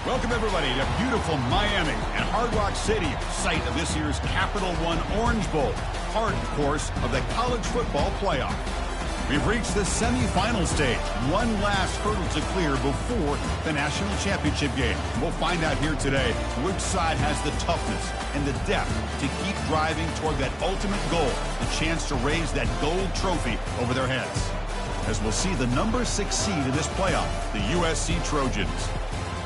Welcome, everybody, to beautiful Miami and Hard Rock Stadium, site of this year's Capital One Orange Bowl, part, of course, of the college football playoff. We've reached the semifinal stage, one last hurdle to clear before the national championship game. We'll find out here today which side has the toughness and the depth to keep driving toward that ultimate goal, the chance to raise that gold trophy over their heads. As we'll see the number 6 seed in this playoff, the USC Trojans,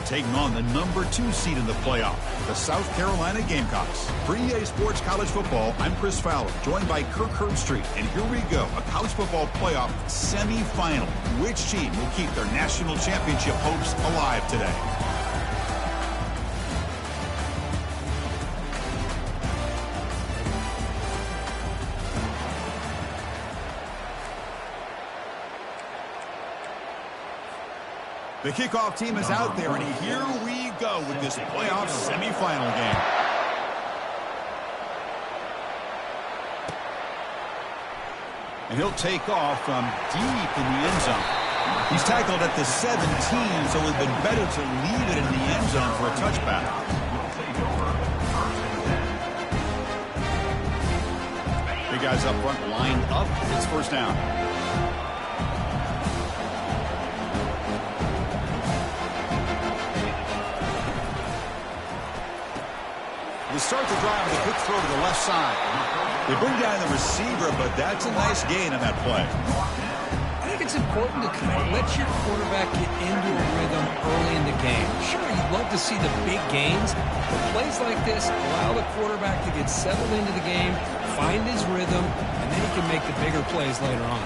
taking on the number 2 seed in the playoff, the South Carolina Gamecocks. For EA Sports College Football, I'm Chris Fowler, joined by Kirk Herbstreit. And here we go, a college football playoff semifinal. Which team will keep their national championship hopes alive today? The kickoff team is out there, and here we go with this playoff semifinal game. And he'll take off from deep in the end zone. He's tackled at the 17, so it would have been better to leave it in the end zone for a touchback. Big guys up front, lined up. It's first down. They start the drive with a quick throw to the left side. They bring down the receiver, but that's a nice gain on that play. I think it's important to kind of let your quarterback get into a rhythm early in the game. Sure, you'd love to see the big gains, but plays like this allow the quarterback to get settled into the game, find his rhythm, and then he can make the bigger plays later on.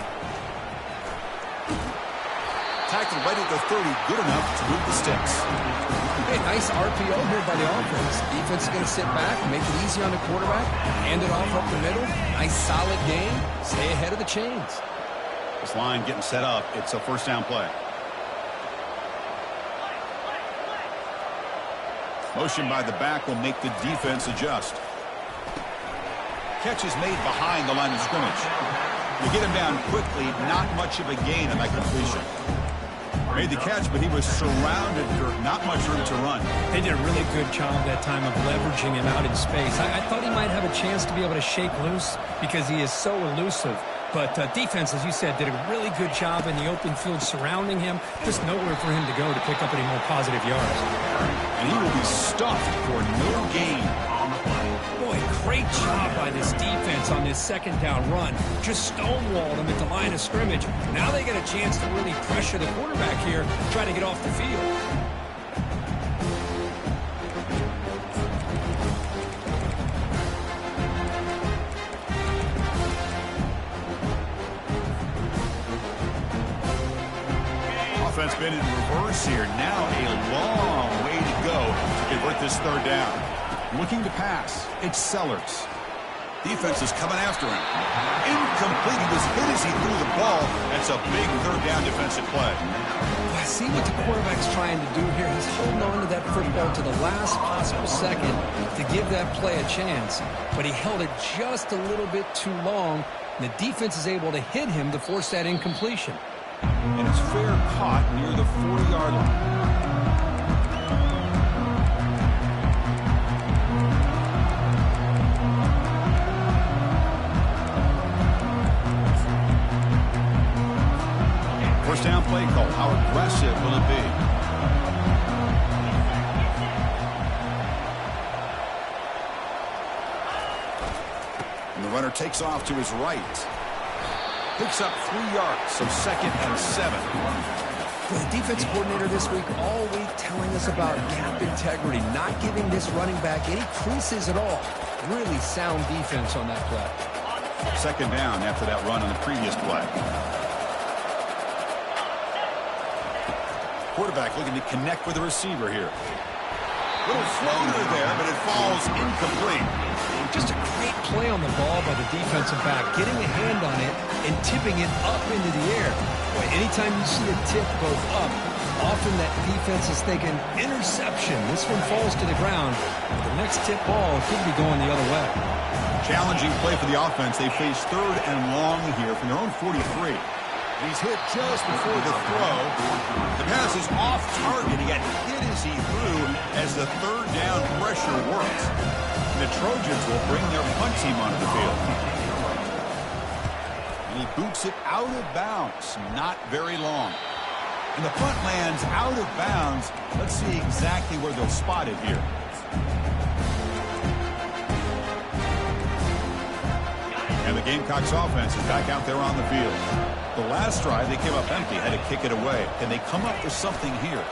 Tackled right at the 30, good enough to move the sticks. Hey, nice RPO here by the offense. Defense is going to sit back, make it easy on the quarterback, hand it off up the middle. Nice solid game. Stay ahead of the chains. This line getting set up. It's a first down play. Motion by the back will make the defense adjust. Catch is made behind the line of scrimmage. You get him down quickly, not much of a gain on that completion. Made the catch, but he was surrounded for not much room to run. They did a really good job that time of leveraging him out in space. I thought he might have a chance to be able to shake loose because he is so elusive. But defense, as you said, did a really good job in the open field surrounding him. Just nowhere for him to go to pick up any more positive yards. And he will be stuffed for no gain. Boy, great job by this defense on this second down run. Just stonewalled him at the line of scrimmage. Now they get a chance to really pressure the quarterback here, try to get off the field. Offense been in reverse here. Now a long way to go to convert this third down. Looking to pass. It's Sellers. Defense is coming after him. Incomplete. He was hit as he threw the ball. That's a big third down defensive play. I see what the quarterback's trying to do here. He's holding on to that football to the last possible second to give that play a chance. But he held it just a little bit too long. And the defense is able to hit him to force that incompletion. And it's fair caught near the 40-yard line. First down play call. How aggressive will it be? And the runner takes off to his right. Picks up 3 yards, so 2nd and 7. Well, the defense coordinator this week all week telling us about gap integrity, not giving this running back any creases at all. Really sound defense on that play. 2nd down after that run on the previous play. Quarterback looking to connect with the receiver here. Little floater there, but it falls incomplete. Just a great play on the ball by the defensive back, getting a hand on it and tipping it up into the air. Boy, anytime you see a tip go up, often that defense is thinking interception. This one falls to the ground. The next tip ball could be going the other way. Challenging play for the offense. They face 3rd and long here from their own 43. He's hit just before the throw. The pass is off target. He got hit as he threw as the third down pressure works. And the Trojans will bring their punt team onto the field. And he boots it out of bounds. Not very long. And the punt lands out of bounds. Let's see exactly where they'll spot it here. And the Gamecocks offense is back out there on the field. The last drive, they came up empty, had to kick it away. And they come up with something here.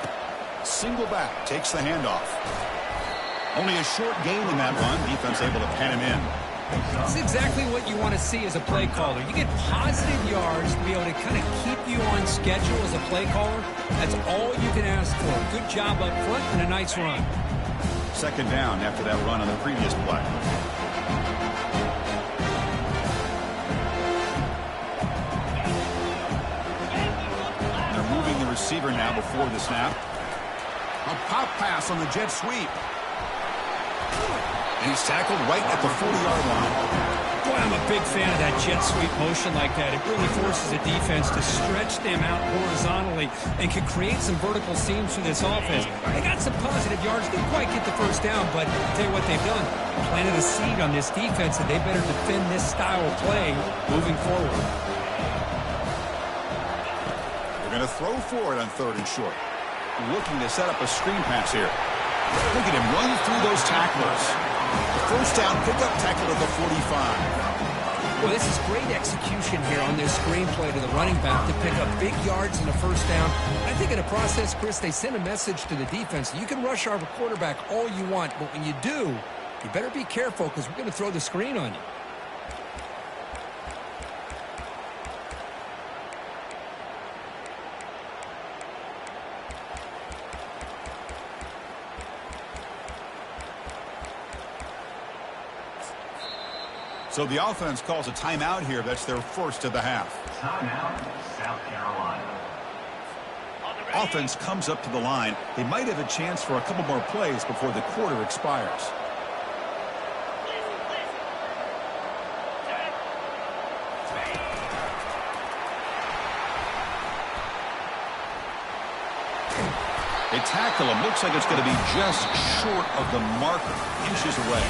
Single back, takes the handoff. Only a short gain in that run. Defense able to pen him in. It's exactly what you want to see as a play caller. You get positive yards to be able to kind of keep you on schedule as a play caller. That's all you can ask for. Good job up front and a nice run. Second down after that run on the previous play. They're moving the receiver now before the snap. A pop pass on the jet sweep. And he's tackled right at the 40-yard line. Boy, I'm a big fan of that jet sweep motion like that. It really forces a defense to stretch them out horizontally and can create some vertical seams for this offense. They got some positive yards. Didn't quite get the first down, but I'll tell you what they've done. Planted a seed on this defense, and they better defend this style of play moving forward. They're going to throw for it on 3rd and short. Looking to set up a screen pass here. Look at him run through those tacklers. The first down pickup tackle at the 45. Well, this is great execution here on this screen play to the running back to pick up big yards and a first down. I think in the process, Chris, they send a message to the defense. You can rush our quarterback all you want, but when you do, you better be careful because we're going to throw the screen on you. So the offense calls a timeout here. That's their first of the half. Timeout, South Carolina. Offense comes up to the line. They might have a chance for a couple more plays before the quarter expires. They tackle him. Looks like it's going to be just short of the marker. Inches away.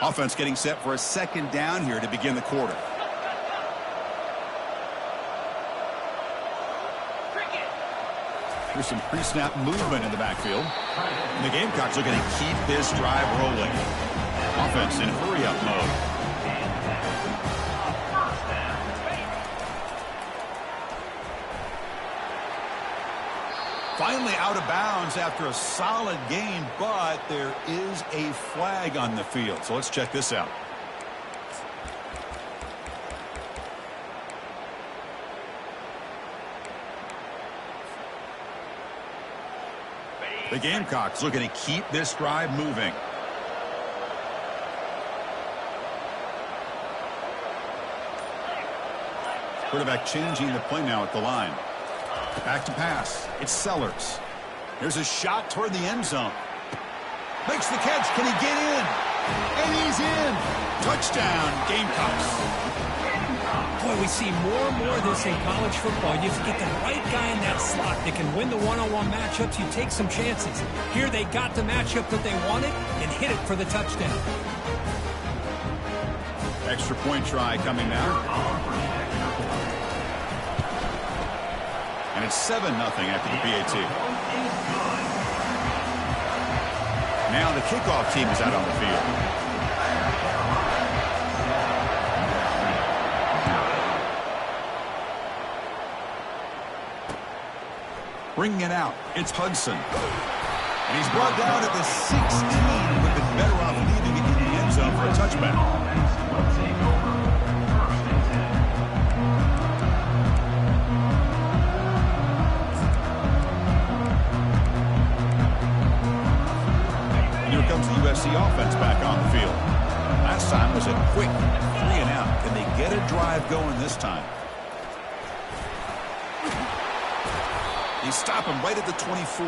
Offense getting set for a second down here to begin the quarter. There's some pre-snap movement in the backfield. And the Gamecocks are going to keep this drive rolling. Offense in hurry-up mode. Finally out of bounds after a solid gain, but there is a flag on the field. So let's check this out. The Gamecocks looking to keep this drive moving. Quarterback changing the play now at the line. Back to pass. It's Sellers. Here's a shot toward the end zone. Makes the catch. Can he get in? And he's in. Touchdown, Gamecocks. Boy, we see more and more of this in college football. You get the right guy in that slot that can win the one-on-one matchups. You take some chances. Here they got the matchup that they wanted and hit it for the touchdown. Extra point try coming now. And it's 7-0 after the PAT. Now the kickoff team is out on the field. Bringing it out, it's Hudson. And he's brought down at the 16. We've been better off leaving it in the end zone for a touchback. Comes the USC offense back on the field. Last time was a quick 3-and-out. Can they get a drive going this time? They stop him right at the 24.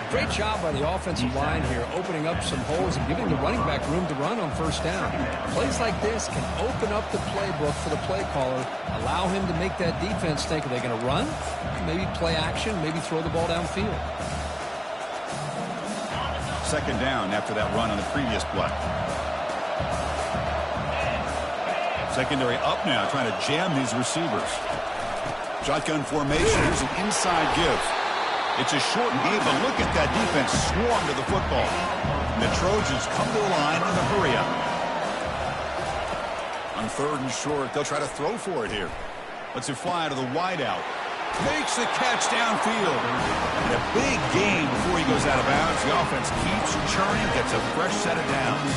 Great job by the offensive line here, opening up some holes and giving the running back room to run on first down. Plays like this can open up the playbook for the play caller, allow him to make that defense think, are they going to run? Maybe play action, maybe throw the ball downfield. Second down after that run on the previous play. Secondary up now, trying to jam these receivers. Shotgun formation. Here's an inside give. It's a short game, but look at that defense swarm to the football. And the Trojans come to the line in the hurry up. On third and short, they'll try to throw for it here. Lets it fly to the wideout. Makes the catch downfield. And a big gain before he goes out of bounds. The offense keeps churning, gets a fresh set of downs.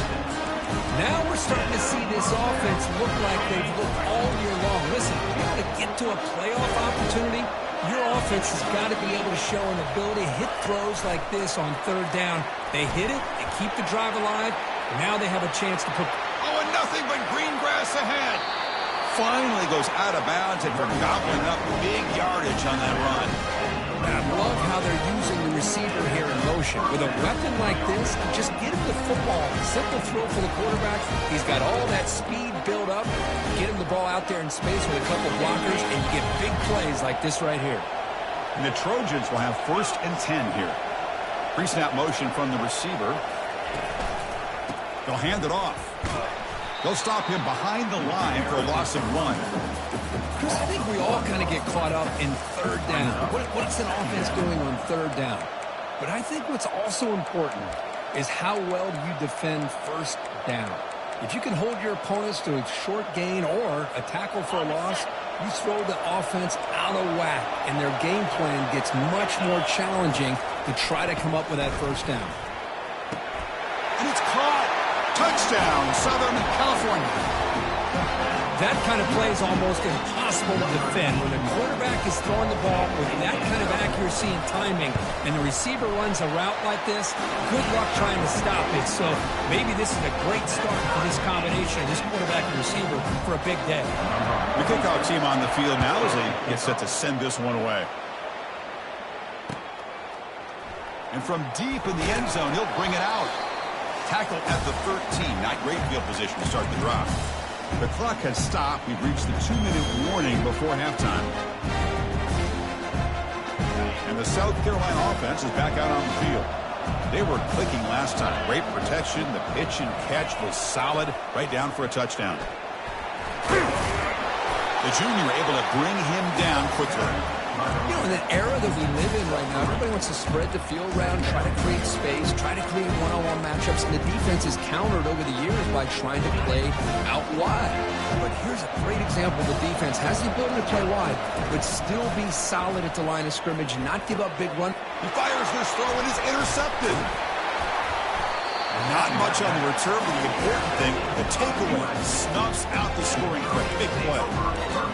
Now we're starting to see this offense look like they've looked all year long. Listen, if you want to get to a playoff opportunity, your offense has got to be able to show an ability to hit throws like this on third down. They hit it, they keep the drive alive, now they have a chance to put... Oh, and nothing but green grass ahead. Finally goes out of bounds and for gobbling up big yardage on that run. I love how they're using the receiver here in motion. With a weapon like this, just get him the football. Simple throw for the quarterback. He's got all that speed built up. Get him the ball out there in space with a couple blockers, and you get big plays like this right here. And the Trojans will have 1st and 10 here. Pre-snap motion from the receiver. They'll hand it off. They'll stop him behind the line for a loss of 1. Chris, I think we all kind of get caught up in third down. What's an offense doing on third down? But I think what's also important is how well do you defend first down. If you can hold your opponents to a short gain or a tackle for a loss, you throw the offense out of whack, and their game plan gets much more challenging to try to come up with that first down. And it's caught. Touchdown, Southern California. That kind of play is almost impossible to defend. When the quarterback is throwing the ball with that kind of accuracy and timing, and the receiver runs a route like this, good luck trying to stop it. So maybe this is a great start for this combination of this quarterback and receiver for a big day. The kickoff team on the field now as they get set to send this one away. And from deep in the end zone, he'll bring it out. Tackle at the 13. Not great field position to start the drive. The clock has stopped. We've reached the 2-minute warning before halftime. And the South Carolina offense is back out on the field. They were clicking last time. Great protection. The pitch and catch was solid. Right down for a touchdown. The junior able to bring him down quickly. You know, in the era that we live in right now, everybody wants to spread the field around, try to create space, try to create one-on-one matchups, and the defense is countered over the years by trying to play out wide. But here's a great example. The defense has the ability to play wide, but still be solid at the line of scrimmage, not give up big run. He fires this throw and is intercepted. Not much on the return, but the important thing, the takeaway snuffs out the scoring threat. Big play.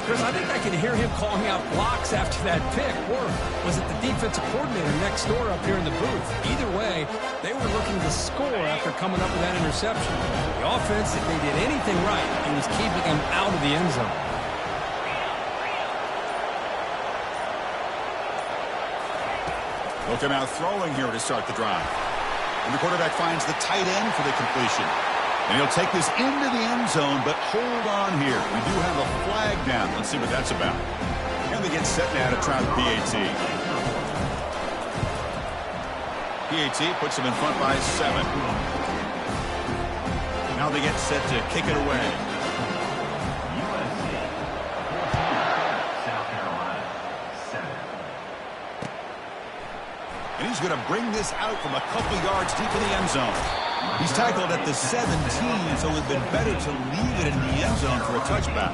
Chris, I think I can hear him calling out blocks after that pick. Or was it the defensive coordinator next door up here in the booth? Either way, they were looking to score after coming up with that interception. The offense, if they did anything right, it was keeping them out of the end zone. They'll come out throwing here to start the drive. And the quarterback finds the tight end for the completion. And he'll take this into the end zone, but hold on here. We do have a flag down. Let's see what that's about. And they get set now to try the PAT. PAT puts them in front by 7. Now they get set to kick it away. South Carolina, 7. And he's going to bring this out from a couple yards deep in the end zone. He's tackled at the 17, so it would have been better to leave it in the end zone for a touchback.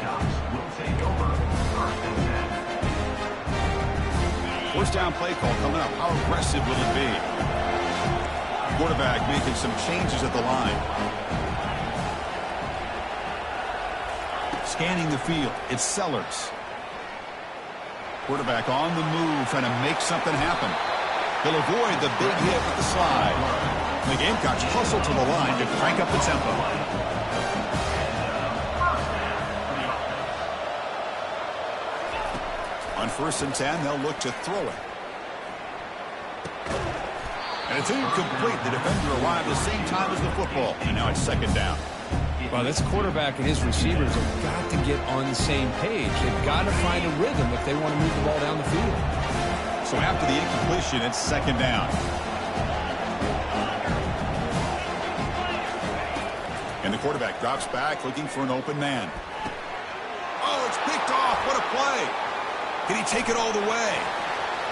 First down play call coming up. How aggressive will it be? Quarterback making some changes at the line. Scanning the field. It's Sellers. Quarterback on the move, trying to make something happen. He'll avoid the big hit with the slide. The Gamecocks hustle to the line to crank up the tempo. On 1st and 10, they'll look to throw it. And it's incomplete. The defender arrived at the same time as the football. And now it's second down. Well, this quarterback and his receivers have got to get on the same page. They've got to find a rhythm if they want to move the ball down the field. So after the incompletion, it's second down. And the quarterback drops back looking for an open man. Oh, it's picked off. What a play. Can he take it all the way?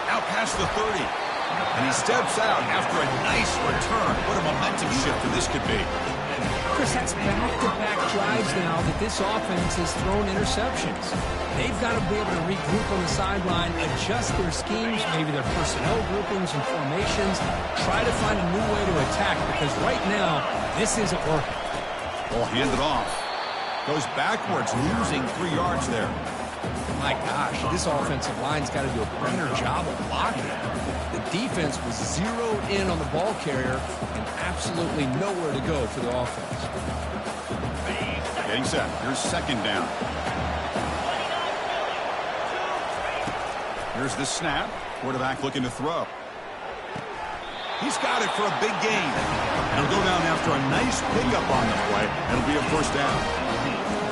Out past the 30. And he steps out after a nice return. What a momentum shifter this could be. Chris, that's back-to-back drives now that this offense has thrown interceptions. They've got to be able to regroup on the sideline, adjust their schemes, maybe their personnel groupings and formations, try to find a new way to attack, because right now, this isn't working. Ball handed off. Goes backwards, losing 3 yards there. My gosh, this offensive line's got to do a better job of blocking. The defense was zeroed in on the ball carrier and absolutely nowhere to go for the offense. Getting set. Here's second down. Here's the snap. Quarterback looking to throw. He's got it for a big gain. He'll go down after a nice pickup on the play. It'll be a first down.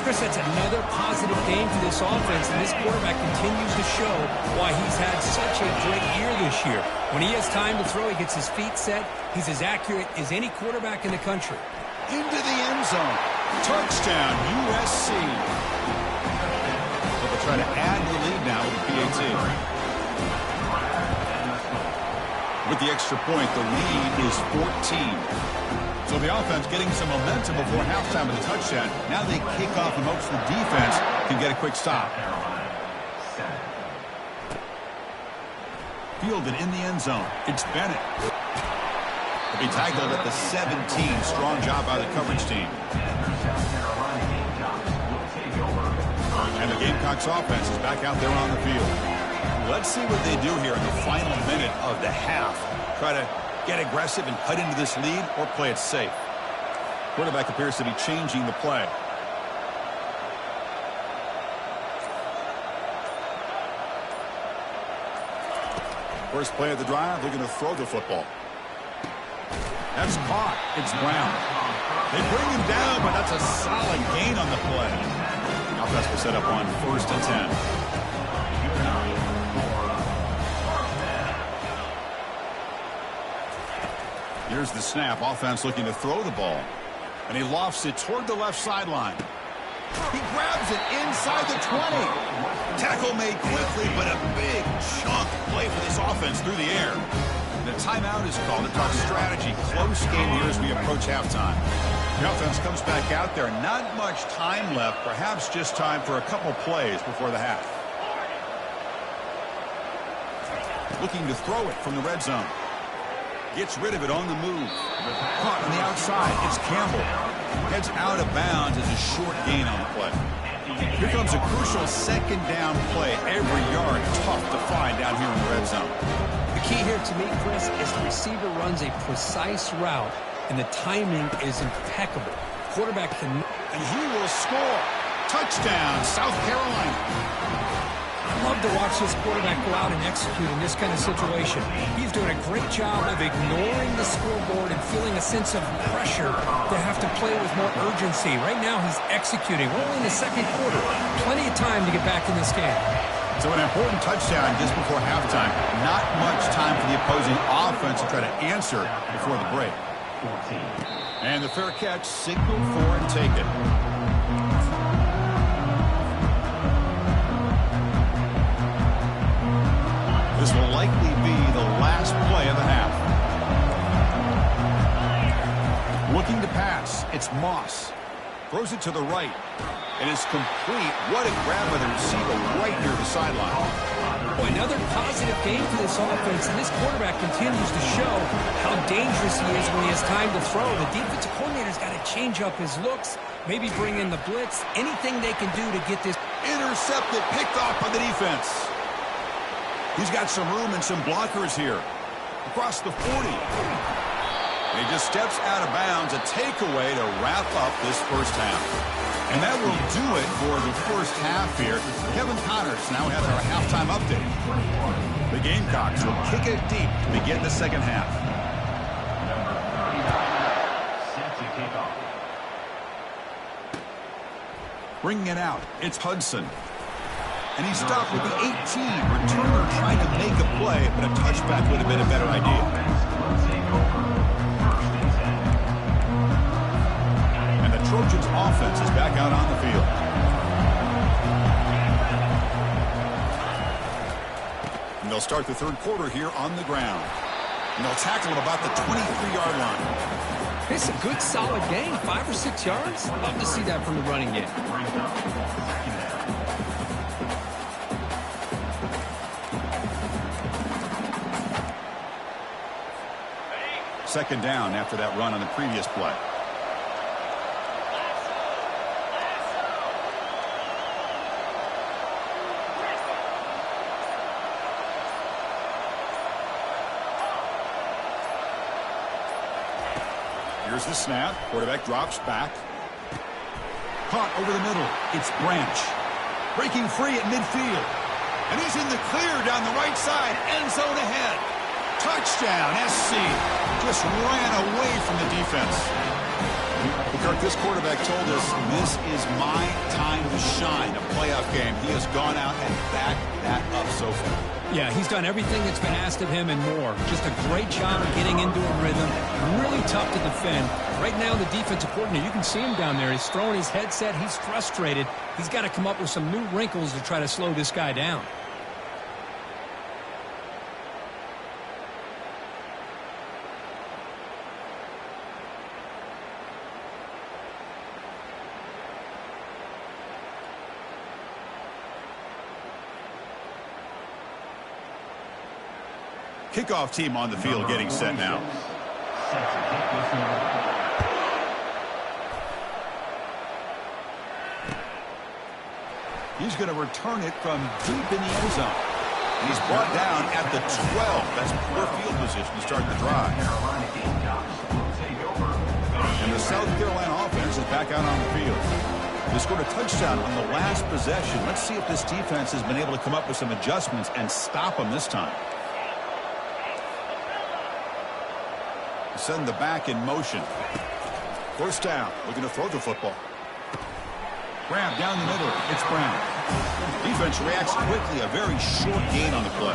Chris, that's another positive game for this offense, and this quarterback continues to show why he's had such a great year this year. When he has time to throw, he gets his feet set. He's as accurate as any quarterback in the country. Into the end zone. Touchdown, USC. So they'll try to add the lead now with the PAT. With the extra point, the lead is 14. So the offense getting some momentum before halftime of the touchdown. Now they kick off and hopes the defense can get a quick stop. Fielded in the end zone. It's Bennett. He'll be tackled at the 17. Strong job by the coverage team. And the Gamecocks offense is back out there on the field. Let's see what they do here in the final minute of the half. Try to get aggressive and cut into this lead, or play it safe. Quarterback appears to be changing the play. First play of the drive, looking to throw the football. That's caught. It's Brown. They bring him down, but that's a solid gain on the play. Offense will set up on 1st and 10. Here's the snap. Offense looking to throw the ball. And he lofts it toward the left sideline. He grabs it inside the 20. Tackle made quickly, but a big chunk play for this offense through the air. The timeout is called. A tough strategy. Close game here as we approach halftime. The offense comes back out there. Not much time left. Perhaps just time for a couple plays before the half. Looking to throw it from the red zone. Gets rid of it on the move. Caught on the outside. It's Campbell. Heads out of bounds as a short gain on the play. Here comes a crucial second down play. Every yard tough to find down here in the red zone. The key here to me, Chris, is the receiver runs a precise route, and the timing is impeccable. Quarterback can... And he will score. Touchdown, South Carolina. I love to watch this quarterback go out and execute in this kind of situation. He's doing a great job of ignoring the scoreboard and feeling a sense of pressure to have to play with more urgency. Right now, he's executing. We're only in the second quarter. Plenty of time to get back in this game. So an important touchdown just before halftime. Not much time for the opposing offense to try to answer before the break. And the fair catch signaled for and taken. This will likely be the last play of the half. Looking to pass. It's Moss. Throws it to the right. It is complete. What a grab by the receiver right near the sideline. Boy, another positive game for this offense, and this quarterback continues to show how dangerous he is when he has time to throw. The defensive coordinator's got to change up his looks, maybe bring in the blitz, anything they can do to get this. Intercepted, picked off by the defense. He's got some room and some blockers here. Across the 40. And he just steps out of bounds. A takeaway to wrap up this first half. And that will do it for the first half here. Kevin Connors now has our halftime update. The Gamecocks will kick it deep to begin the second half. Bringing it out, it's Hudson. And he's stopped with the 18. Returner trying to make a play, but a touchback would have been a better idea. And the Trojans' offense is back out on the field. And they'll start the third quarter here on the ground. And they'll tackle at about the 23-yard line. It's a good, solid gain, 5 or 6 yards. Love to see that from the running game. Second down after that run on the previous play. Here's the snap. Quarterback drops back. Caught over the middle. It's Branch. Breaking free at midfield. And he's in the clear down the right side. End zone ahead. Touchdown, SC. Just ran away from the defense. Kirk, this quarterback told us this is my time to shine. A playoff game. He has gone out and backed that up so far. Yeah, he's done everything that's been asked of him and more. Just a great job of getting into a rhythm. Really tough to defend. Right now, the defensive coordinator, you can see him down there. He's throwing his headset. He's frustrated. He's got to come up with some new wrinkles to try to slow this guy down. Kickoff team on the field getting set now. He's going to return it from deep in the end zone. And he's brought down at the 12. That's poor field position to start the drive. And the South Carolina offense is back out on the field. They scored a touchdown on the last possession. Let's see if this defense has been able to come up with some adjustments and stop them this time. Send the back in motion. First down. Looking to throw the football. Grab down the middle. It's Brown. Defense reacts quickly. A very short gain on the play.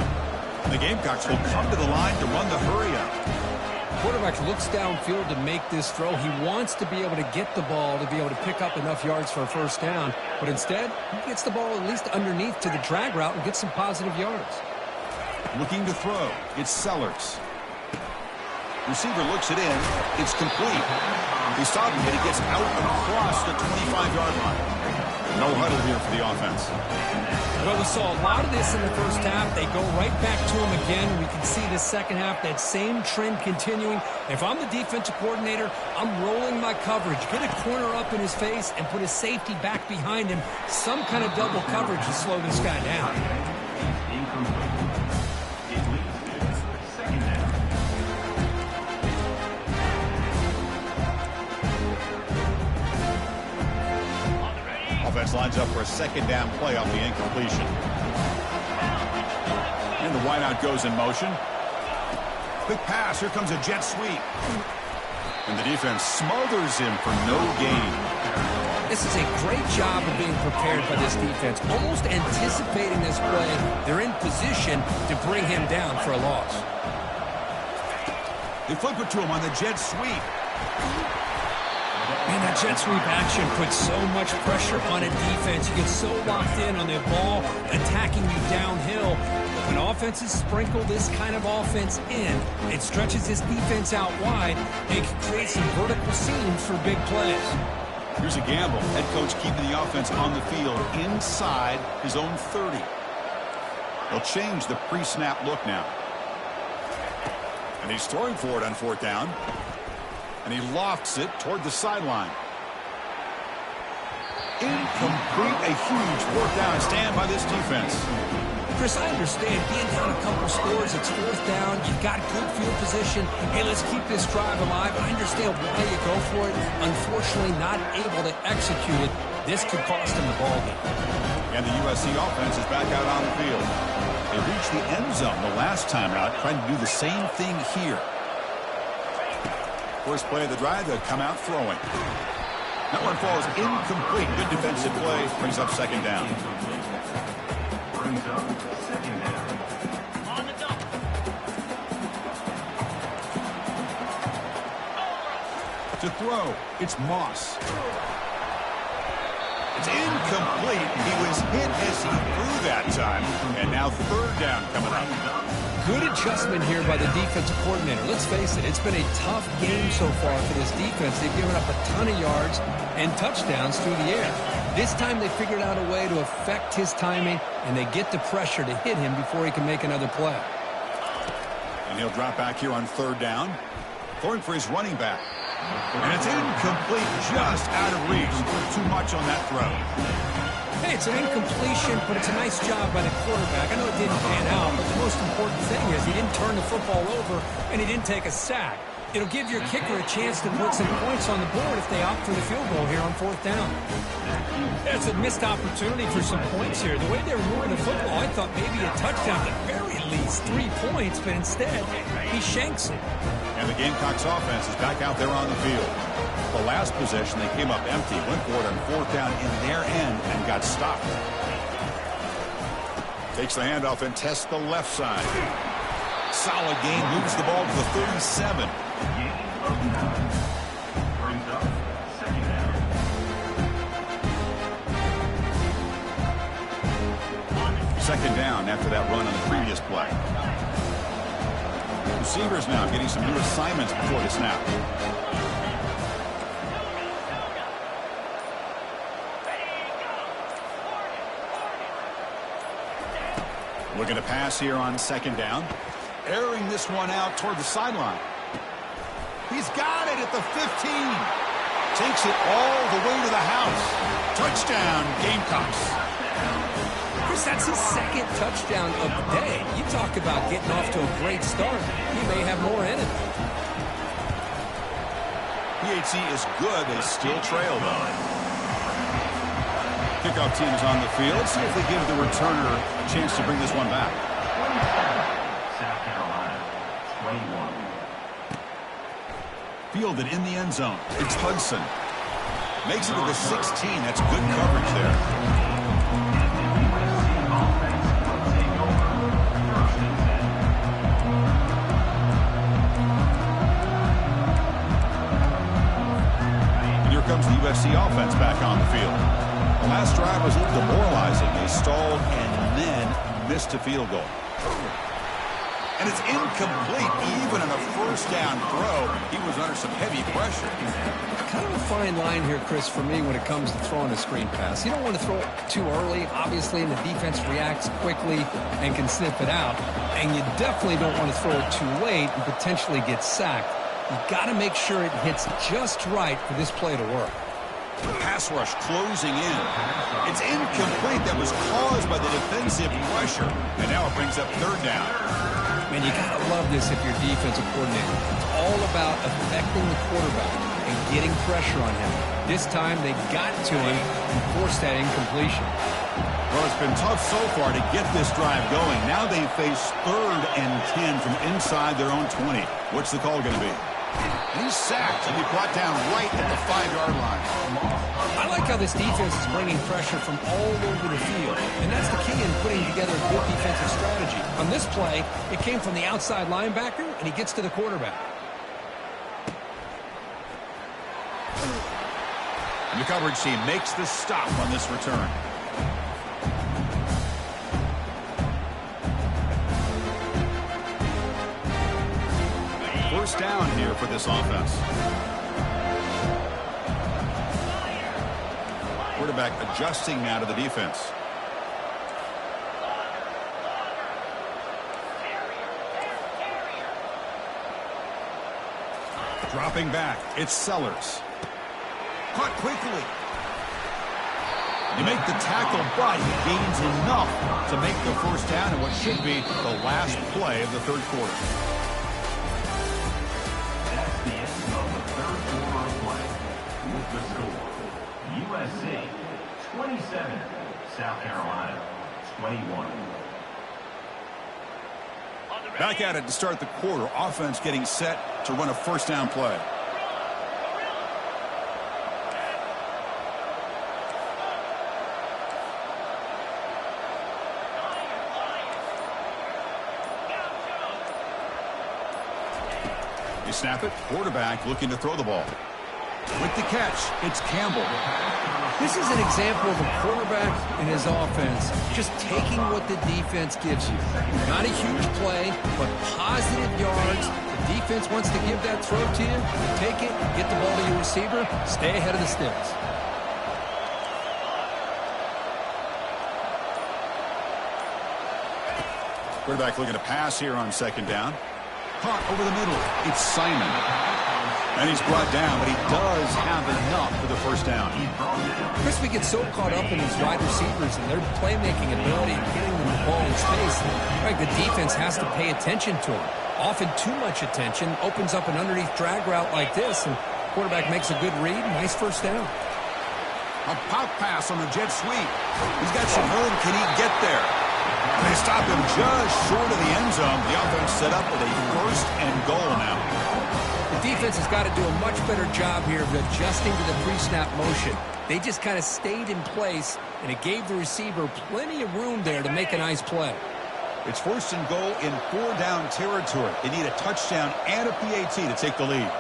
The Gamecocks will come to the line to run the hurry up. Quarterback looks downfield to make this throw. He wants to be able to get the ball to be able to pick up enough yards for a first down. But instead, he gets the ball at least underneath to the drag route and gets some positive yards. Looking to throw. It's Sellers. Receiver looks it in. It's complete. He stopped it. He gets out across the 25-yard line. No huddle here for the offense. Well, we saw a lot of this in the first half. They go right back to him again. We can see the second half, that same trend continuing. If I'm the defensive coordinator, I'm rolling my coverage. Get a corner up in his face and put a safety back behind him. Some kind of double coverage to slow this guy down. Offense lines up for a second down play off the incompletion. And the wideout goes in motion. Quick pass. Here comes a jet sweep. And the defense smothers him for no gain. This is a great job of being prepared by this defense. Almost anticipating this play. They're in position to bring him down for a loss. They flip it to him on the jet sweep. Man, that jet sweep action puts so much pressure on a defense. You get so locked in on their ball attacking you downhill. When offenses sprinkle this kind of offense in, it stretches this defense out wide and can create some vertical seams for big plays. Here's a gamble. Head coach keeping the offense on the field inside his own 30. They'll change the pre-snap look now. And he's throwing for it on fourth down. And he lofts it toward the sideline. Incomplete. A huge fourth down stand by this defense. Chris, I understand being down a couple scores, it's fourth down, you've got good field position. Hey, let's keep this drive alive. I understand why you go for it. Unfortunately, not able to execute it. This could cost him the ball game. And the USC offense is back out on the field. They reached the end zone the last time out, trying to do the same thing here. First play of the drive, they'll come out throwing. That one falls incomplete. Good defensive play. Brings up second down. Brings up second down. To throw, it's Moss. It's incomplete. He was hit as he threw that time. And now third down coming up. Good adjustment here by the defensive coordinator. Let's face it, it's been a tough game so far for this defense. They've given up a ton of yards and touchdowns through the air. This time they figured out a way to affect his timing, and they get the pressure to hit him before he can make another play. And he'll drop back here on third down. Throwing for his running back. And it's incomplete, just out of reach. Too much on that throw. Hey, it's an incompletion, but it's a nice job by the quarterback. I know it didn't pan out, but the most important thing is he didn't turn the football over and he didn't take a sack. It'll give your kicker a chance to put some points on the board if they opt for the field goal here on fourth down. That's a missed opportunity for some points here. The way they were moving the football, I thought maybe a touchdown, at the very least 3 points, but instead he shanks it. And the Gamecocks offense is back out there on the field. The last possession, they came up empty, went for it on fourth down in their end and got stopped. Takes the handoff and tests the left side. Solid gain, moves the ball to the 37. Brings up second down. Second down after that run on the previous play. Receivers now getting some new assignments before the snap. Looking to pass here on second down. Airing this one out toward the sideline. He's got it at the 15. Takes it all the way to the house. Touchdown, Gamecocks. Chris, that's his second touchdown of the day. You talk about getting off to a great start. He may have more in it. PHC is good. They still trail, though. Kickoff team is on the field. Let's see if they give the returner a chance to bring this one back. 27, South Carolina, 21. Fielded in the end zone. It's Hudson. Makes it to the 16. That's good coverage there. And here comes the USC offense back on the field. The last drive was a little demoralizing. They stalled and then missed a field goal. And it's incomplete. Even on a first down throw, he was under some heavy pressure. Kind of a fine line here, Chris, for me when it comes to throwing a screen pass. You don't want to throw it too early, obviously, and the defense reacts quickly and can sniff it out. And you definitely don't want to throw it too late and potentially get sacked. You've got to make sure it hits just right for this play to work. Pass rush closing in. It's incomplete. That was caused by the defensive pressure. And now it brings up third down. Man, you got to love this if you're defensive coordinator. It's all about affecting the quarterback and getting pressure on him. This time they got to him and forced that incompletion. Well, it's been tough so far to get this drive going. Now they face 3rd and 10 from inside their own 20. What's the call going to be? He's sacked and he brought down right at the 5-yard line. I like how this defense is bringing pressure from all over the field, and that's the key in putting together a good defensive strategy. On this play, it came from the outside linebacker, and he gets to the quarterback. And the coverage team makes the stop on this return. First down here for this offense. Quarterback adjusting now to the defense. Dropping back, it's Sellers. Caught quickly. You make the tackle, but he gains enough to make the first down in what should be the last play of the third quarter. That's the end of the third quarter of play. With the score, USC 27, South Carolina 21. Back at it to start the quarter. Offense getting set to run a first down play. They snap it. Quarterback looking to throw the ball. With the catch, it's Campbell. This is an example of a quarterback and his offense just taking what the defense gives you. Not a huge play, but positive yards. The defense wants to give that throw to you. Take it, get the ball to your receiver, stay ahead of the sticks. Quarterback looking to pass here on second down. Caught over the middle. It's Simon. And he's brought down, but he does have enough for the first down. Chris, we get so caught up in these wide receivers and their playmaking ability and getting them the ball in space. Right, the defense has to pay attention to them. Often too much attention opens up an underneath drag route like this, and quarterback makes a good read. Nice first down. A pop pass on the jet sweep. He's got some room. Can he get there? They stop him just short of the end zone. The offense set up with a first and goal now. The defense has got to do a much better job here of adjusting to the pre-snap motion. They just kind of stayed in place, and it gave the receiver plenty of room there to make a nice play. It's first and goal in 4-down territory. They need a touchdown and a PAT to take the lead.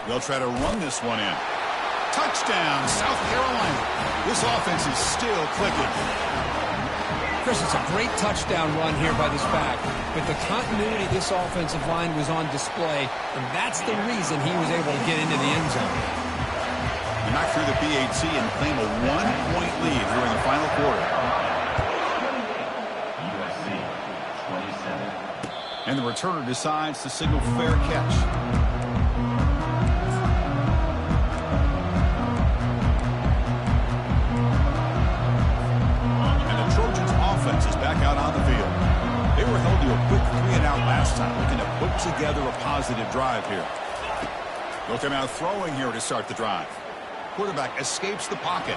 They'll try to run this one in. Touchdown, South Carolina. This offense is still clicking. Chris, it's a great touchdown run here by this back. But the continuity of this offensive line was on display, and that's the reason he was able to get into the end zone. They knock through the PAT and claim a 1-point lead during the final quarter. USC 27. And the returner decides to signal fair catch. Is back out on the field. They were held to a quick 3-and-out last time, looking to put together a positive drive here. They'll come out throwing here to start the drive. Quarterback escapes the pocket.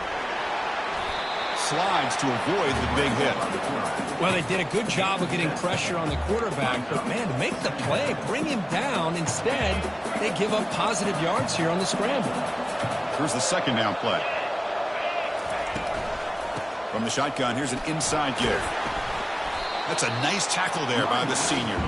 Slides to avoid the big hit. Well, they did a good job of getting pressure on the quarterback, but man, to make the play, bring him down. Instead, they give up positive yards here on the scramble. Here's the second down play. From the shotgun, here's an inside give. That's a nice tackle there by the senior.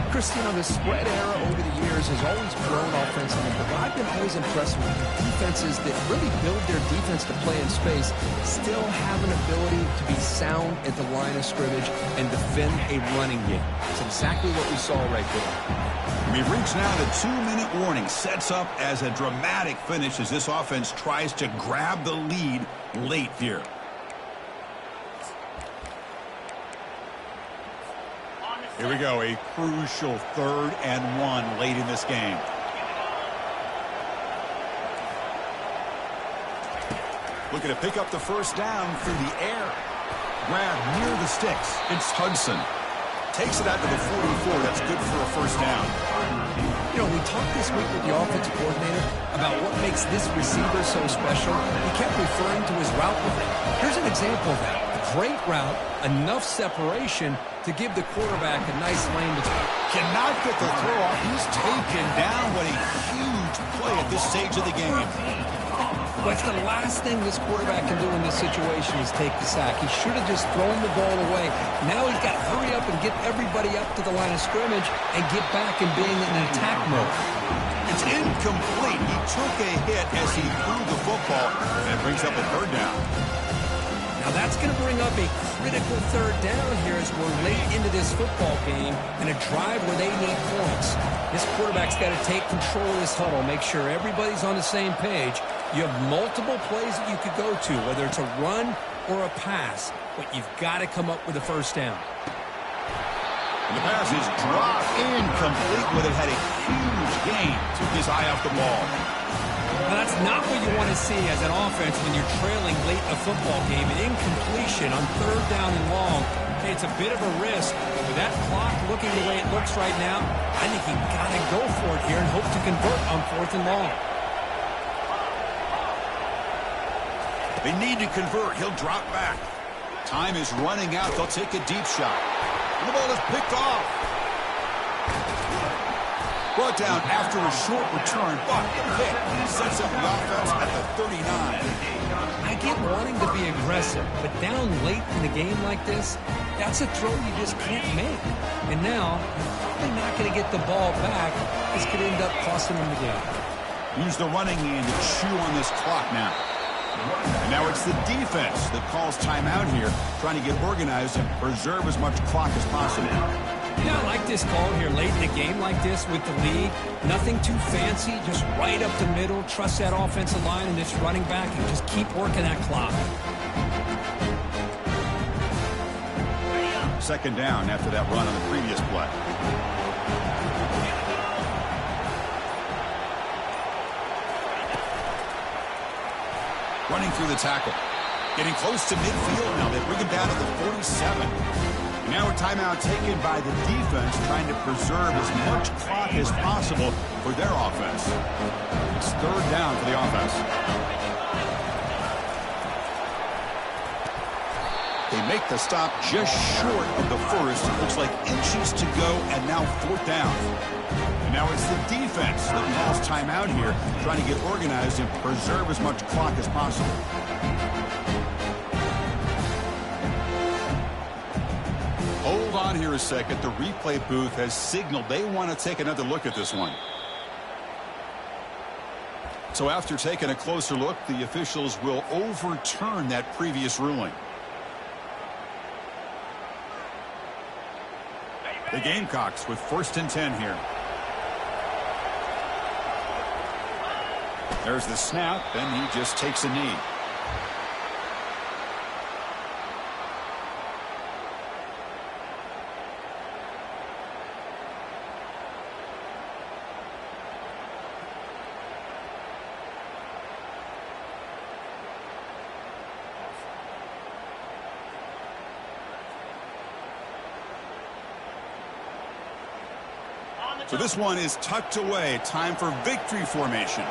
Chris, you know, the spread era over the years has always grown offensively, but I've been always impressed with defenses that really build their defense to play in space, still have an ability to be sound at the line of scrimmage and defend a running game. It's exactly what we saw right there. We've reached now the 2-minute warning. Sets up as a dramatic finish as this offense tries to grab the lead late here. Here we go, a crucial 3rd and 1 late in this game. Looking to pick up the first down through the air. Grab near the sticks. It's Hudson. Takes it out to the 44. That's good for a first down. You know, we talked this week with the offensive coordinator about what makes this receiver so special. He kept referring to his route running. Here's an example of that. Great route, enough separation to give the quarterback a nice lane to take. Cannot get the throw off. He's taken down. What a huge play at this stage of the game. What's the last thing this quarterback can do in this situation is take the sack. He should have just thrown the ball away. Now he's got to hurry up and get everybody up to the line of scrimmage and get back and being in an attack mode. It's incomplete. He took a hit as he threw the football, and it brings up a 3rd down. Now that's going to bring up a critical 3rd down here as we're late into this football game in a drive where they need points. This quarterback's got to take control of this huddle, make sure everybody's on the same page. You have multiple plays that you could go to, whether it's a run or a pass, but you've got to come up with a first down. And the pass is dropped incomplete, but it had a huge gain. Took his eye off the ball. Now, that's not what you want to see as an offense when you're trailing late in a football game. An incompletion on 3rd down and long. Hey, it's a bit of a risk. With that clock looking the way it looks right now, I think you got to go for it here and hope to convert on 4th and long. They need to convert. He'll drop back. Time is running out. They'll take a deep shot. And the ball is picked off. Brought down after a short return, but the pick sets up the offense at the 39. I get wanting to be aggressive, but down late in the game like this, that's a throw you just can't make. And now, probably not going to get the ball back. This could end up costing them the game. Use the running game to chew on this clock now. And now it's the defense that calls timeout here, trying to get organized and preserve as much clock as possible. Yeah, I like this call here late in the game like this with the lead. Nothing too fancy, just right up the middle. Trust that offensive line and this running back and just keep working that clock. Second down after that run on the previous play. Running through the tackle. Getting close to midfield now. They bring him down to the 47. And now a timeout taken by the defense, trying to preserve as much clock as possible for their offense. It's third down for the offense. They make the stop just short of the first. It looks like inches to go, and now fourth down. And now it's the defense that calls timeout here, trying to get organized and preserve as much clock as possible. Hold on here a second. The replay booth has signaled they want to take another look at this one. So after taking a closer look, the officials will overturn that previous ruling. The Gamecocks with 1st and 10 here. There's the snap, and he just takes a knee. So this one is tucked away. Time for victory formation.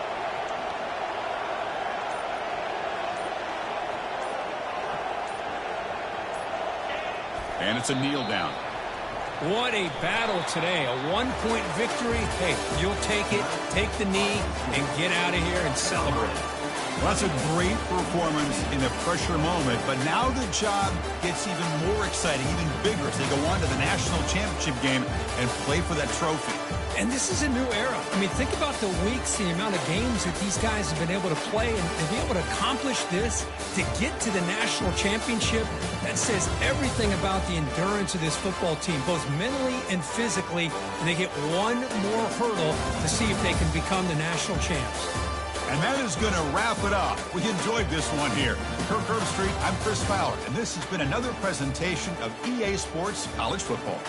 And it's a kneel down. What a battle today. A one-point victory. Hey, you'll take it, take the knee, and get out of here and celebrate. Well, that's a great performance in a pressure moment, but now the job gets even more exciting, even bigger as they go on to the national championship game and play for that trophy. And this is a new era. I mean, think about the weeks, the amount of games that these guys have been able to play, and to be able to accomplish this, to get to the national championship, that says everything about the endurance of this football team, both mentally and physically, and they get one more hurdle to see if they can become the national champs. And that is going to wrap it up. We enjoyed this one here. Kirk Herbstreit, I'm Chris Fowler, and this has been another presentation of EA Sports College Football.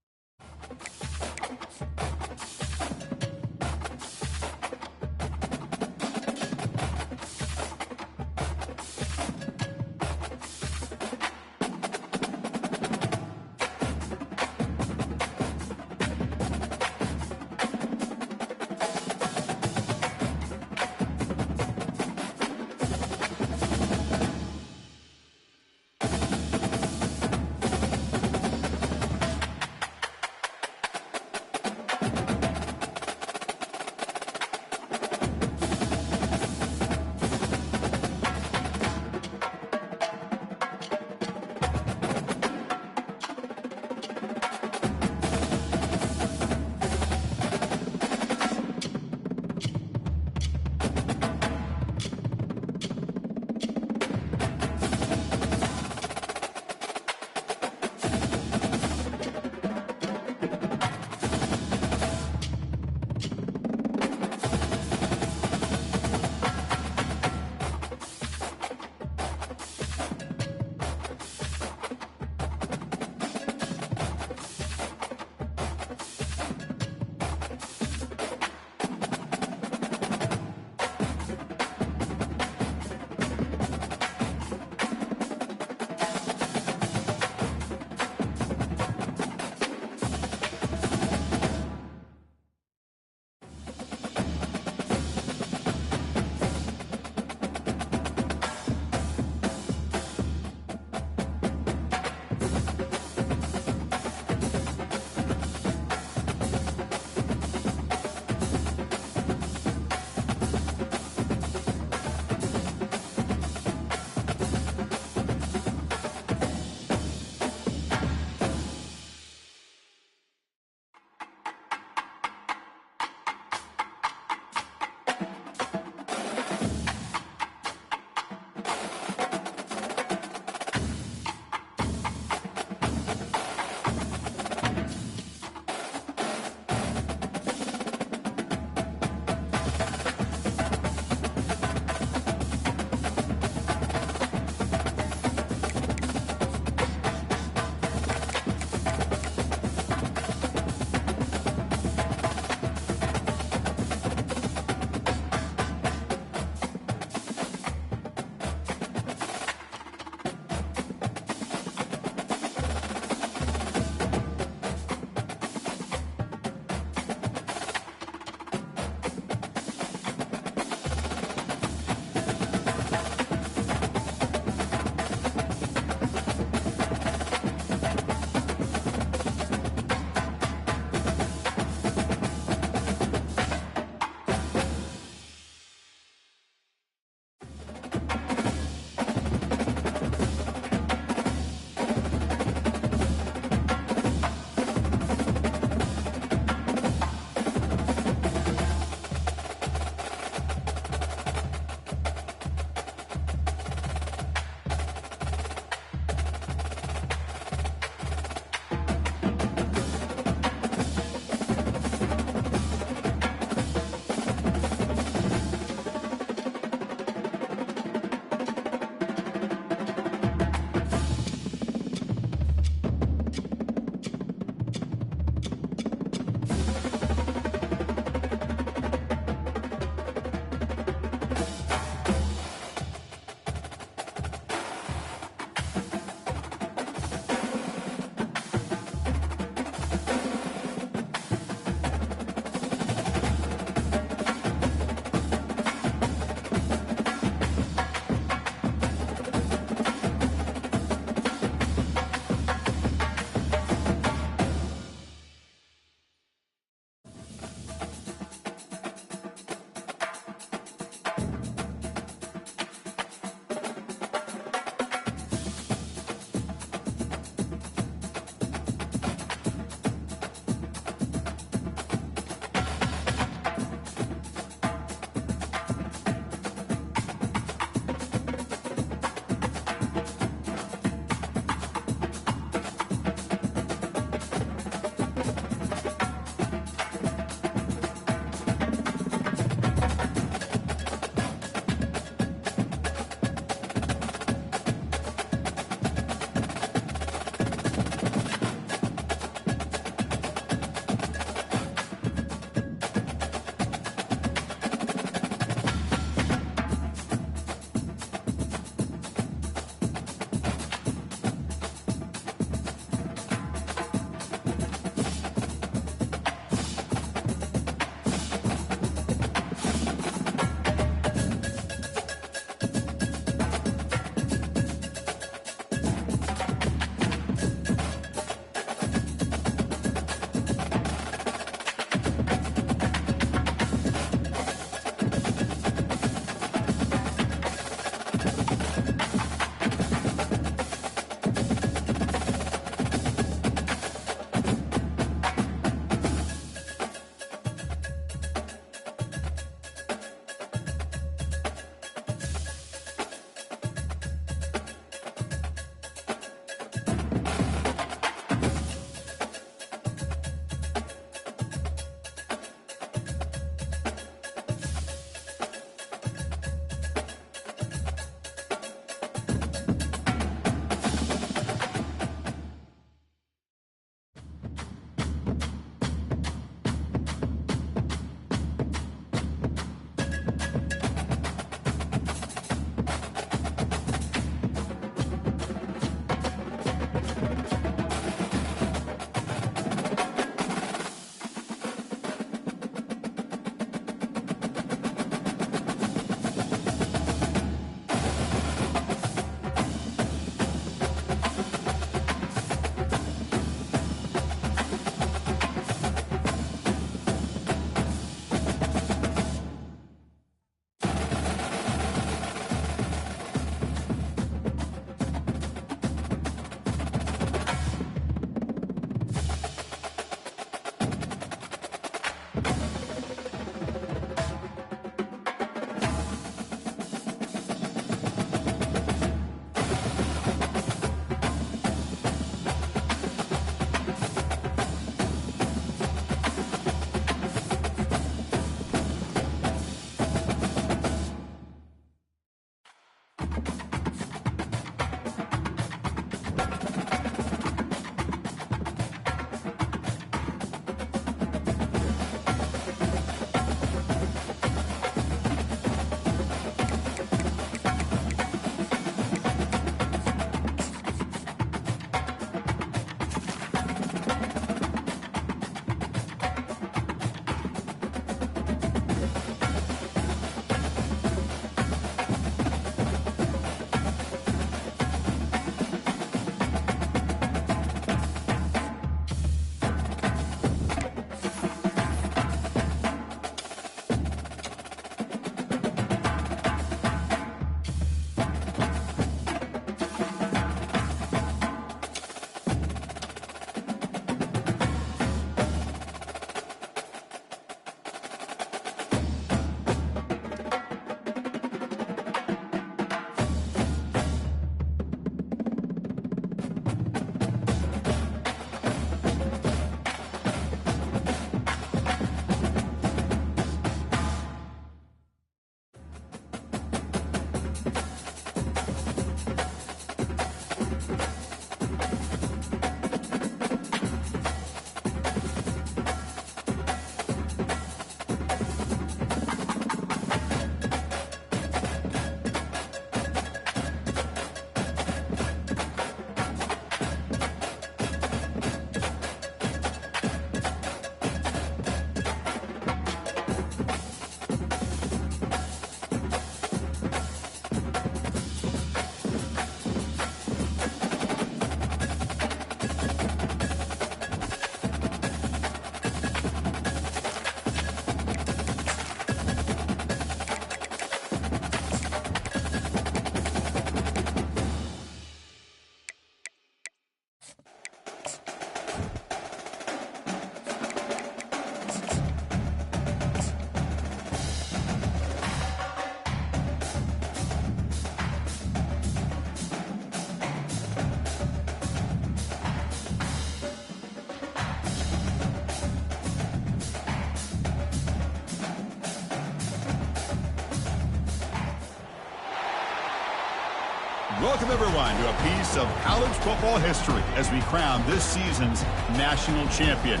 Welcome, everyone, to a piece of college football history as we crown this season's national champion.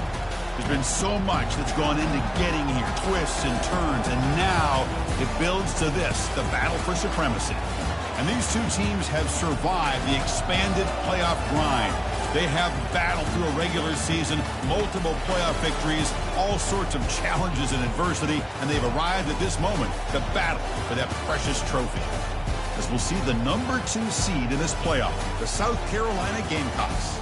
There's been so much that's gone into getting here, twists and turns, and now it builds to this, the battle for supremacy. And these two teams have survived the expanded playoff grind. They have battled through a regular season, multiple playoff victories, all sorts of challenges and adversity, and they've arrived at this moment, the battle for that precious trophy. As we'll see the number 2 seed in this playoff, the South Carolina Gamecocks,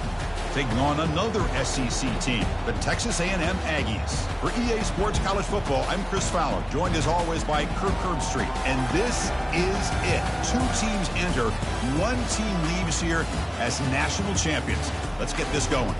taking on another SEC team, the Texas A&M Aggies. For EA Sports College Football, I'm Chris Fowler, joined as always by Kirk Herbstreit. And this is it. 2 teams enter, 1 team leaves here as national champions. Let's get this going.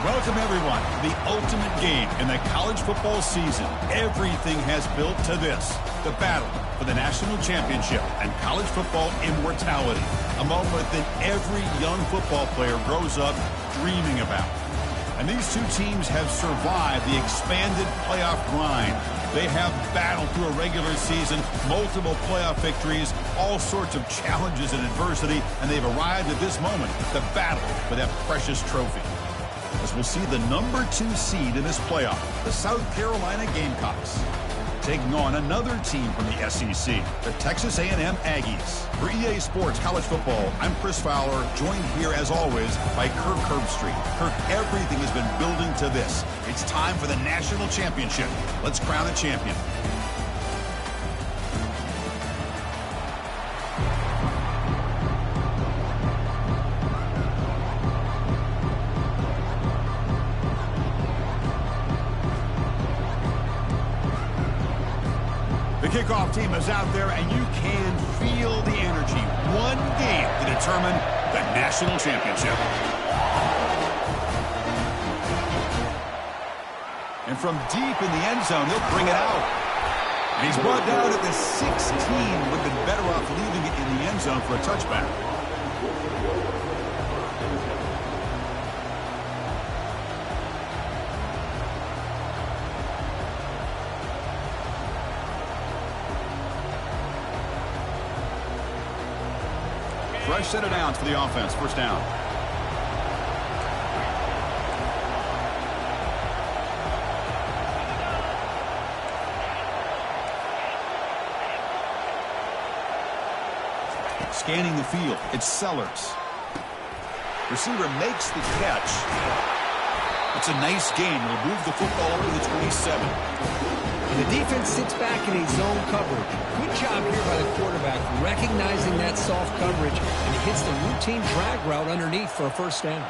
Welcome, everyone, to the ultimate game in the college football season. Everything has built to this, the battle for the national championship and college football immortality, a moment that every young football player grows up dreaming about. And these two teams have survived the expanded playoff grind. They have battled through a regular season, multiple playoff victories, all sorts of challenges and adversity, and they've arrived at this moment, the battle for that precious trophy. As we'll see the number 2 seed in this playoff, the South Carolina Gamecocks, taking on another team from the SEC, the Texas A&M Aggies. For EA Sports College Football, I'm Chris Fowler, joined here as always by Kirk Herbstreit. Kirk, everything has been building to this. It's time for the national championship. Let's crown a champion. Kickoff team is out there, and you can feel the energy. One game to determine the national championship. And from deep in the end zone, they'll bring it out. And he's brought down at the 16. Would have been better off leaving it in the end zone for a touchback. Fresh set of downs for the offense. First down. Scanning the field. It's Sellers. Receiver makes the catch. It's a nice gain. Will move the football over the 27. And the defense sits back in a zone coverage. Good job here by the quarterback, recognizing that soft coverage, and he hits the routine drag route underneath for a first down.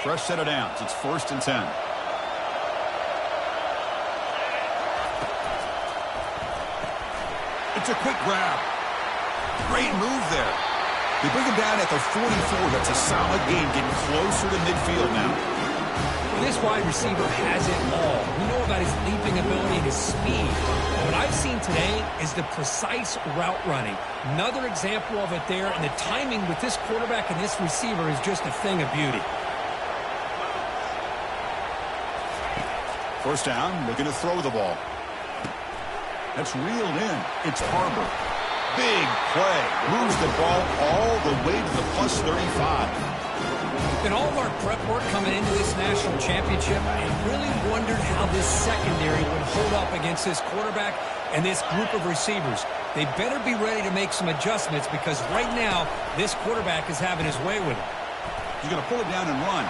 Fresh set of downs. It's 1st and 10. It's a quick grab. Great move there. They bring him down at the 44. That's a solid gain, getting closer to midfield now. Well, this wide receiver has it all. We know about his leaping ability and his speed. What I've seen today is the precise route running. Another example of it there, and the timing with this quarterback and this receiver is just a thing of beauty. First down, looking to throw the ball. That's reeled in. It's Harbor. Big play. Moves the ball all the way to the plus 35. In all of our prep work coming into this national championship, I really wondered how this secondary would hold up against this quarterback and this group of receivers. They better be ready to make some adjustments because right now, this quarterback is having his way with it. He's going to pull it down and run.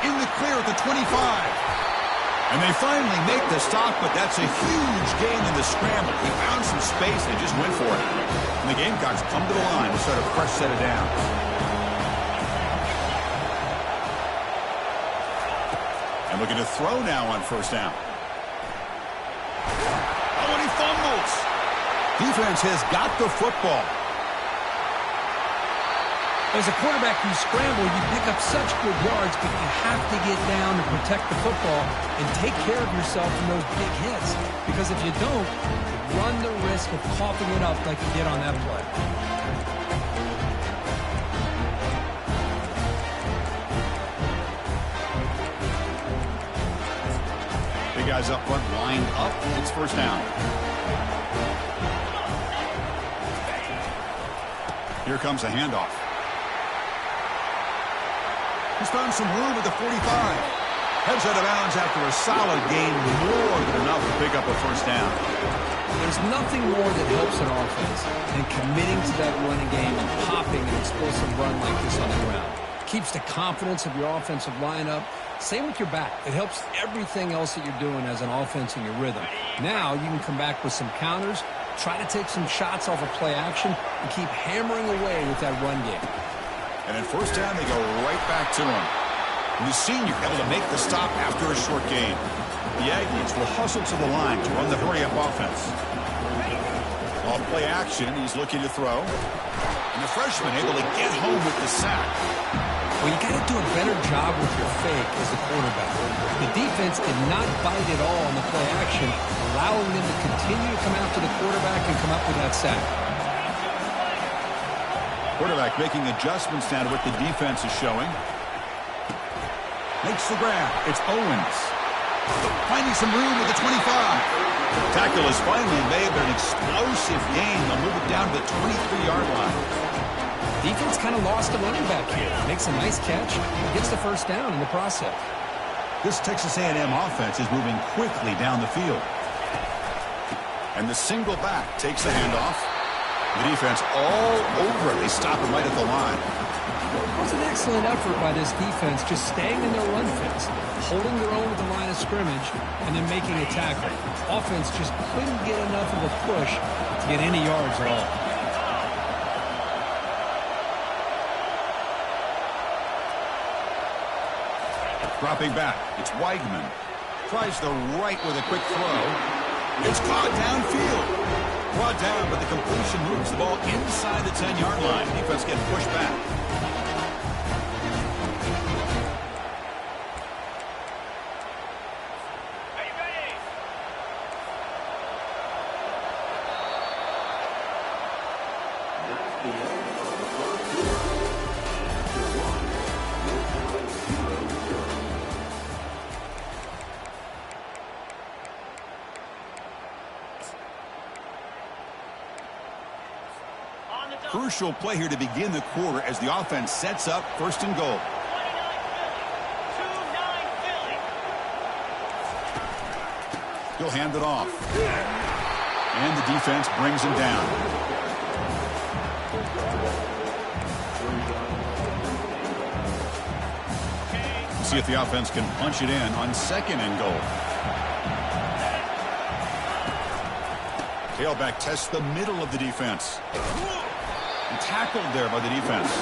In the clear at the 25. And they finally make the stop, but that's a huge gain in the scramble. He found some space and just went for it. And the Gamecocks come to the line to start a fresh set of downs. And looking to throw now on first down. Oh, and he fumbles. Defense has got the football. As a quarterback, you scramble, you pick up such good yards, but you have to get down to protect the football and take care of yourself from those big hits. Because if you don't, you run the risk of coughing it up like you did on that play. Big guys up front, lined up. It's first down. Here comes a handoff. He's found some room at the 45. Heads out of bounds after a solid gain, more than enough to pick up a first down. There's nothing more that helps an offense than committing to that running game and popping an explosive run like this on the ground. Keeps the confidence of your offensive lineup. Same with your back. It helps everything else that you're doing as an offense in your rhythm. Now you can come back with some counters, try to take some shots off of play action, and keep hammering away with that run game. And in first down, they go right back to him. And the senior able to make the stop after a short gain. The Aggies will hustle to the line to run the hurry-up offense. Off play action, he's looking to throw. And the freshman able to get home with the sack. Well, you got to do a better job with your fake as the quarterback. The defense did not bite at all on the play action, allowing them to continue to come after the quarterback and come up with that sack. Quarterback making adjustments now to what the defense is showing. Makes the grab. It's Owens. Finding some room with the 25. Tackle is finally made, but an explosive gain. They'll move it down to the 23-yard line. Defense kind of lost a running back here. Makes a nice catch. Gets the first down in the process. This Texas A&M offense is moving quickly down the field. And the single back takes the handoff. The defense all over it. They stop him right at the line. It was an excellent effort by this defense, just staying in their run fence, holding their own at the line of scrimmage, and then making a tackle. Offense just couldn't get enough of a push to get any yards at all. Dropping back, it's Weigman. Tries the right with a quick throw. It's caught downfield. Brought down, but the completion moves the ball inside the 10-yard line. Defense getting pushed back. Crucial play here to begin the quarter as the offense sets up first and goal. He'll hand it off. And the defense brings him down. See if the offense can punch it in on second and goal. Tailback tests the middle of the defense. And tackled there by the defense.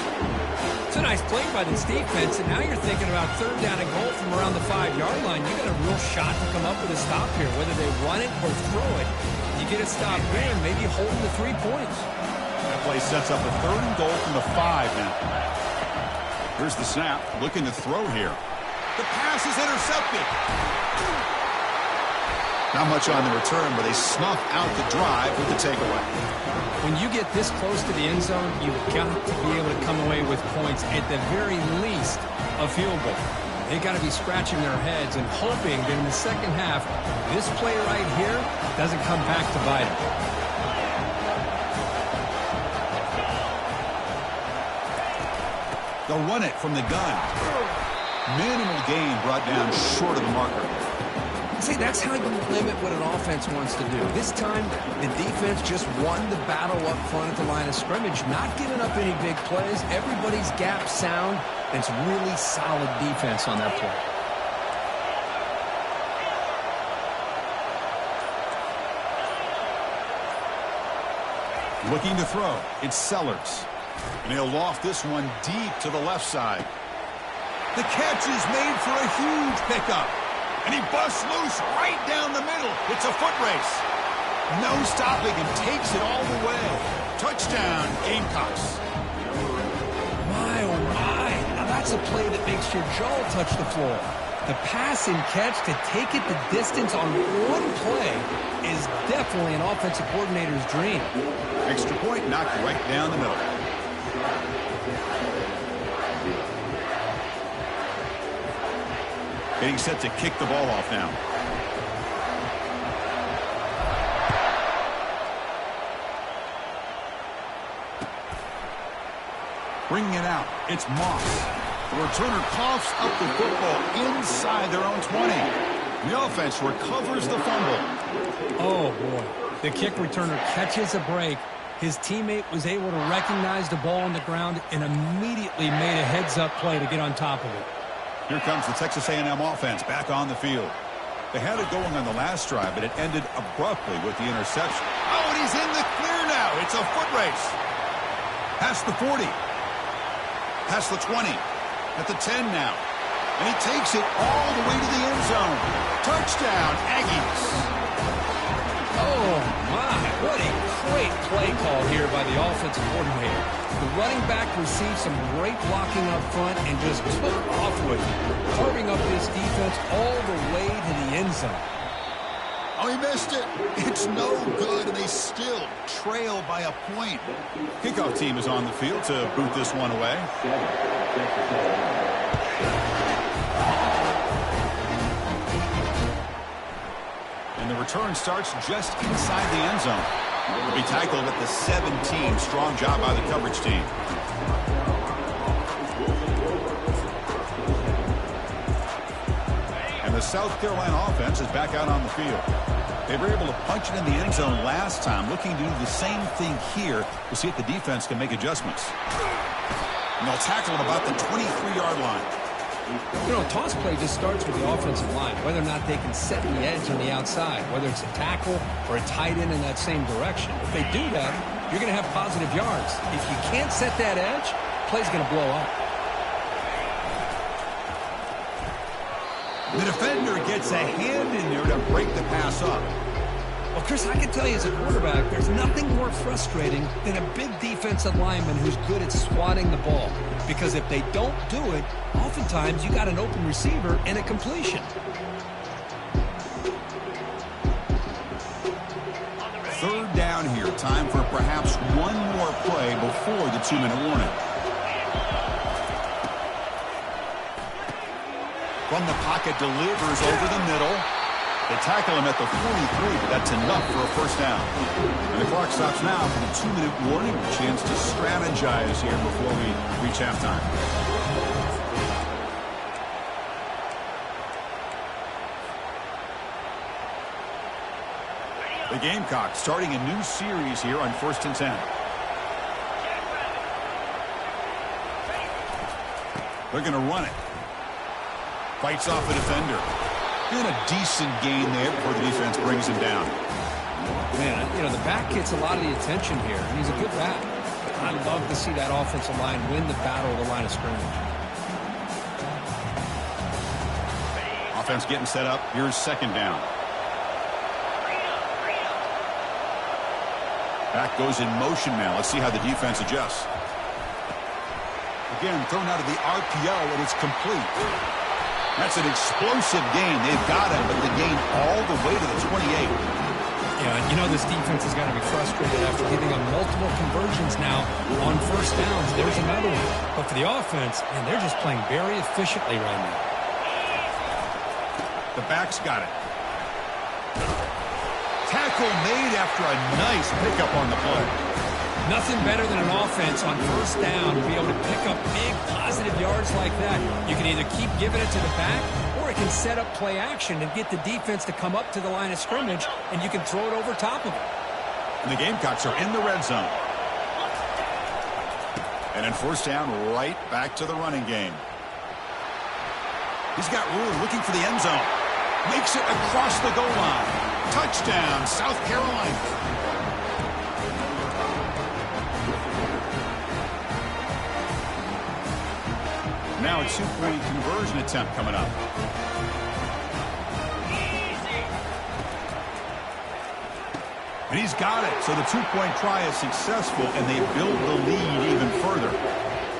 It's a nice play by this defense, and now you're thinking about third down and goal from around the 5-yard line. You got a real shot to come up with a stop here, whether they run it or throw it. You get a stop there, and maybe holding the 3 points. That play sets up a third and goal from the 5 now. Here's the snap, looking to throw here. The pass is intercepted. Not much on the return, but they snuff out the drive with the takeaway. When you get this close to the end zone, you've got to be able to come away with points, at the very least, a field goal. They got to be scratching their heads and hoping that in the second half, this play right here doesn't come back to bite them. They'll run it from the gun. Minimal gain brought down short of the marker. See, that's how you limit what an offense wants to do. This time, the defense just won the battle up front at the line of scrimmage, not giving up any big plays. Everybody's gap sound. It's really solid defense on that play. Looking to throw. It's Sellers. And he'll loft this one deep to the left side. The catch is made for a huge pickup. And he busts loose right down the middle. It's a foot race. No stopping him. Takes it all the way. Touchdown, Gamecocks. My, oh my. Now that's a play that makes your jaw touch the floor. The pass and catch to take it the distance on one play is definitely an offensive coordinator's dream. Extra point knocked right down the middle. Getting set to kick the ball off now. Bringing it out. It's Moss. The returner coughs up the football inside their own 20. The offense recovers the fumble. Oh, boy. The kick returner catches a break. His teammate was able to recognize the ball on the ground and immediately made a heads-up play to get on top of it. Here comes the Texas A&M offense back on the field. They had it going on the last drive, but it ended abruptly with the interception. Oh, and he's in the clear now. It's a foot race. Past the 40. Past the 20. At the 10 now. And he takes it all the way to the end zone. Touchdown, Aggies. Oh, my. What a great play call here by the offensive coordinator. The running back received some great blocking up front and just took off with it, carving up this defense all the way to the end zone. Oh, he missed it. It's no good, and they still trail by a point. Kickoff team is on the field to boot this one away. And the return starts just inside the end zone. Will be tackled at the 17. Strong job by the coverage team. And the South Carolina offense is back out on the field. They were able to punch it in the end zone last time. Looking to do the same thing here. We'll see if the defense can make adjustments. And they'll tackle at about the 23-yard line. You know, a toss play just starts with the offensive line, whether or not they can set the edge on the outside, whether it's a tackle or a tight end in that same direction. If they do that, you're going to have positive yards. If you can't set that edge, play's going to blow up. The defender gets a hand in there to break the pass up. Well, Chris, I can tell you as a quarterback, there's nothing more frustrating than a big defensive lineman who's good at swatting the ball. Because if they don't do it, oftentimes you got an open receiver and a completion. Third down here. Time for perhaps one more play before the 2-minute warning. From the pocket, delivers over the middle. They tackle him at the 43, but that's enough for a first down. And the clock stops now for the 2-minute warning. A chance to strategize here before we reach halftime. The Gamecocks starting a new series here on 1st and 10. They're going to run it. Fights off the defender. And a decent gain there before the defense brings him down. Man, you know, the back gets a lot of the attention here. He's a good back. I love to see that offensive line win the battle of the line of scrimmage. Offense getting set up. Here's second down. Back goes in motion now. Let's see how the defense adjusts. Again, thrown out of the RPO, and it's complete. That's an explosive gain. They've got him, but the gain all the way to the 28. Yeah, you know this defense has got to be frustrated after giving them multiple conversions now on first downs. There's another one. But for the offense, man, they're just playing very efficiently right now. The back's got it. Tackle made after a nice pickup on the play. Nothing better than an offense on first down to be able to pick up big positive yards like that. You can either keep giving it to the back, or it can set up play action and get the defense to come up to the line of scrimmage, and you can throw it over top of it. And the Gamecocks are in the red zone. And in first down, right back to the running game. He's got room looking for the end zone. Makes it across the goal line. Touchdown, South Carolina. Now a two-point conversion attempt coming up. And he's got it. So the two-point try is successful, and they build the lead even further.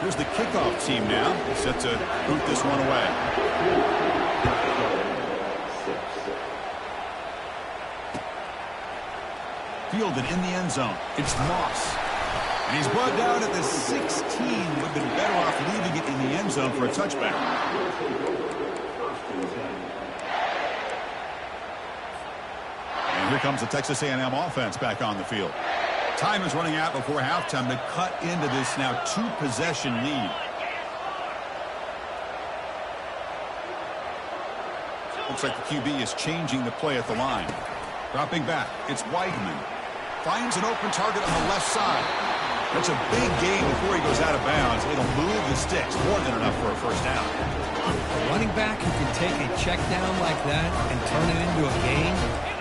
Here's the kickoff team now, set to boot this one away. Fielded in the end zone. It's Moss. And he's brought down at the 16. Would have been better off leaving it in the end zone for a touchback. And here comes the Texas A&M offense back on the field. Time is running out before halftime to cut into this now two-possession lead. Looks like the QB is changing the play at the line. Dropping back, it's Weidman. Finds an open target on the left side. That's a big gain before he goes out of bounds. It'll move the sticks, more than enough for a first down. A running back who can take a check down like that and turn it into a gain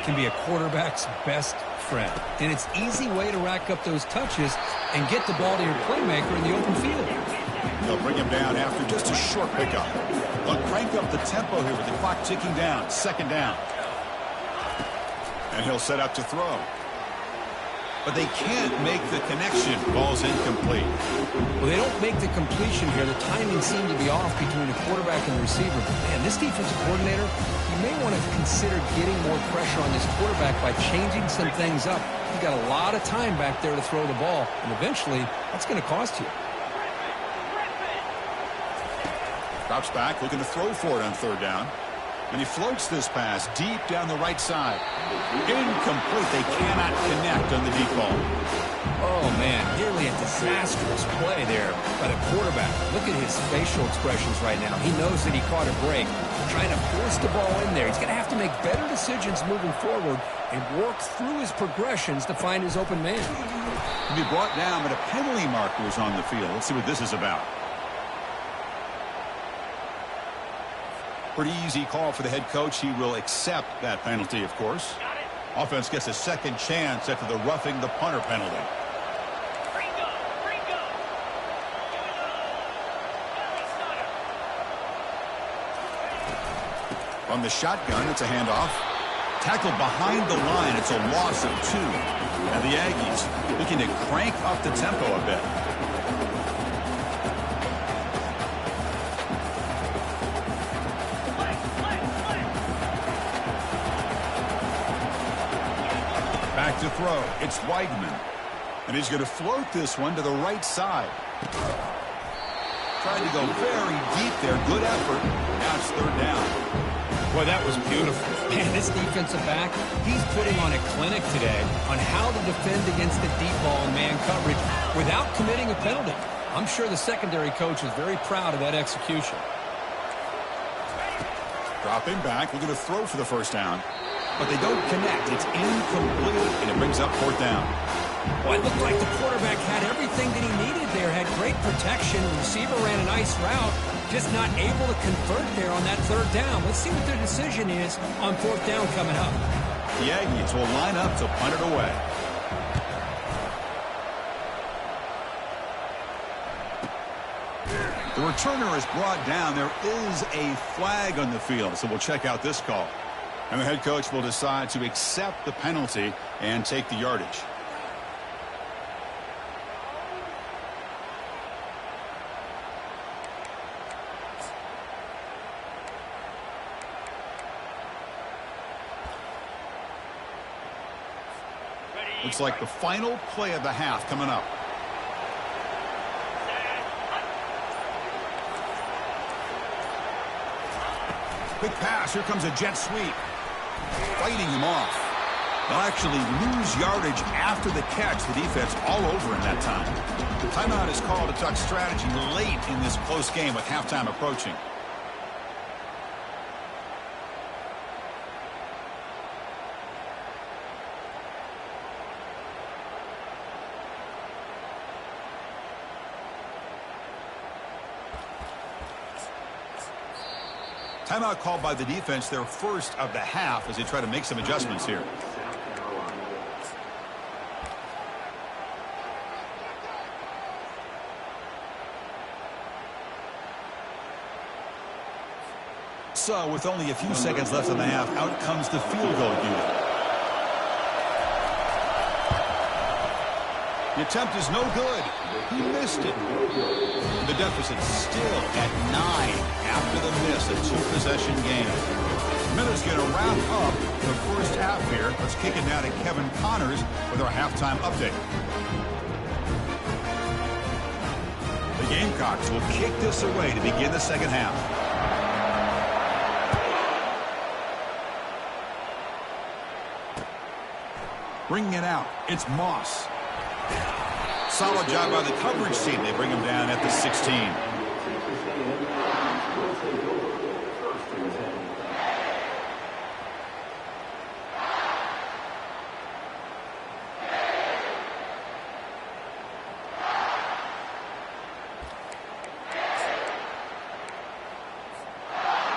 can be a quarterback's best friend. And it's an easy way to rack up those touches and get the ball to your playmaker in the open field. They'll bring him down after just a short pickup. They'll crank up the tempo here with the clock ticking down. Second down. And he'll set up to throw. But they can't make the connection. Ball's incomplete. Well, they don't make the completion here. The timing seemed to be off between the quarterback and the receiver. Man, this defensive coordinator, he may want to consider getting more pressure on this quarterback by changing some things up. He's got a lot of time back there to throw the ball, and eventually that's going to cost you. Drops back, looking to throw for it on third down. And he floats this pass deep down the right side. Incomplete. They cannot connect on the deep ball. Oh, man, nearly a disastrous play there by the quarterback. Look at his facial expressions right now. He knows that he caught a break, trying to force the ball in there. He's going to have to make better decisions moving forward and work through his progressions to find his open man. He'll be brought down, but a penalty marker is on the field. Let's see what this is about. Pretty easy call for the head coach. He will accept that penalty, of course. Offense gets a second chance after the roughing the punter penalty. From the shotgun, it's a handoff. Tackled behind the line. It's a loss of 2. And the Aggies looking to crank up the tempo a bit. Back to throw. It's Weidman. And he's going to float this one to the right side. Trying to go very deep there. Good effort. Now it's third down. Boy, that was beautiful. Man, this defensive back, he's putting on a clinic today on how to defend against the deep ball and man coverage without committing a penalty. I'm sure the secondary coach is very proud of that execution. Dropping back. We're going to throw for the first down. But they don't connect. It's incomplete, and it brings up fourth down. Well, it looked like the quarterback had everything that he needed there. Had great protection. The receiver ran a nice route. Just not able to convert there on that third down. Let's see what their decision is on fourth down coming up. The Aggies will line up to punt it away. The returner is brought down. There is a flag on the field, so we'll check out this call. And the head coach will decide to accept the penalty and take the yardage. Looks like the final play of the half coming up. Quick pass. Here comes a jet sweep. Fighting him off. They'll actually lose yardage after the catch. The defense all over in that time. Timeout is called to talk strategy late in this close game with halftime approaching. Timeout called by the defense, their first of the half, as they try to make some adjustments here. So, with only a few seconds left in the half, out comes the field goal unit. The attempt is no good. He missed it. The deficit still at 9 after the miss, a two-possession game. Minutes going to wrap up the first half here. Let's kick it now to Kevin Connors with our halftime update. The Gamecocks will kick this away to begin the second half. Bringing it out, it's Moss. Solid job by the coverage team. They bring him down at the 16.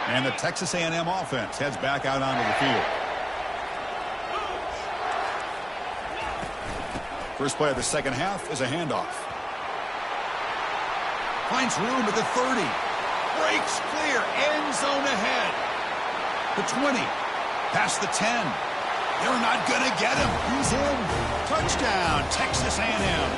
And the Texas A&M offense heads back out onto the field. First play of the second half is a handoff. Finds room at the 30. Breaks clear. End zone ahead. The 20. Past the 10. They're not going to get him. He's in. Touchdown, Texas A&M.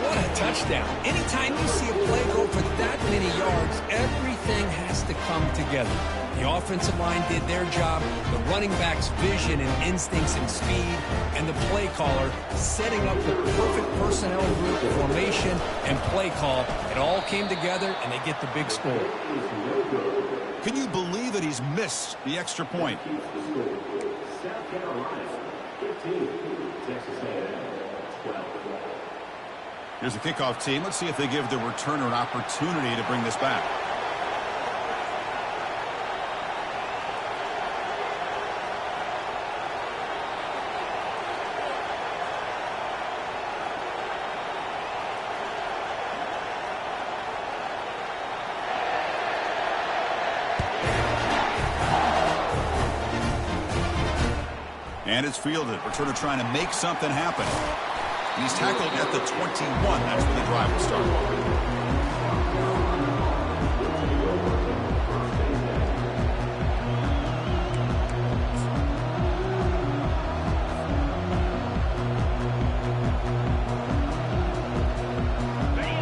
What a touchdown. Anytime you see a play go for that many yards, everything has to come together. The offensive line did their job, the running back's vision and instincts and speed, and the play caller setting up the perfect personnel group, formation, and play call. It all came together, and they get the big score. Can you believe that he's missed the extra point? South Carolina, 15, Texas A&M, 12. Here's the kickoff team. Let's see if they give the returner an opportunity to bring this back. And it's fielded. Returner trying to make something happen. He's tackled at the 21. That's where the drive will start.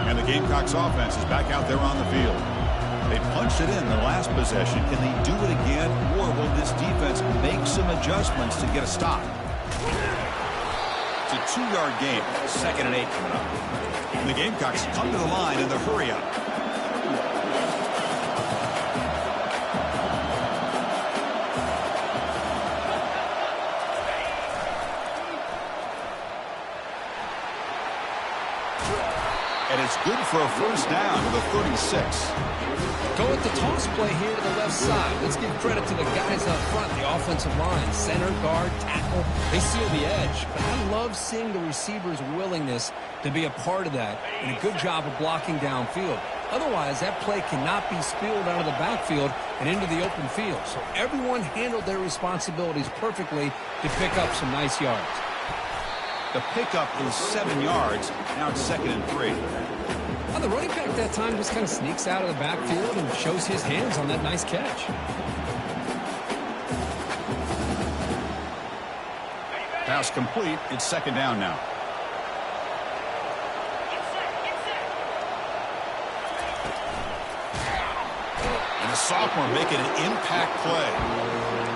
And the Gamecocks offense is back out there on the field. They punched it in the last possession. Can they do it again, or will this defense make some adjustments to get a stop? It's a 2-yard game. 2nd and 8 coming up. And the Gamecocks come to the line in the hurry up. And it's good for a first down to the 36. Go with the toss play here to the left side. Let's give credit to the guys up front, the offensive line, center, guard, tackle. They seal the edge. But I love seeing the receiver's willingness to be a part of that and a good job of blocking downfield. Otherwise, that play cannot be spilled out of the backfield and into the open field. So everyone handled their responsibilities perfectly to pick up some nice yards. The pickup is 7 yards. Now it's 2nd and 3. Well, the running back that time just kind of sneaks out of the backfield and shows his hands on that nice catch. Pass complete. It's 2nd down now. And the sophomore making an impact play.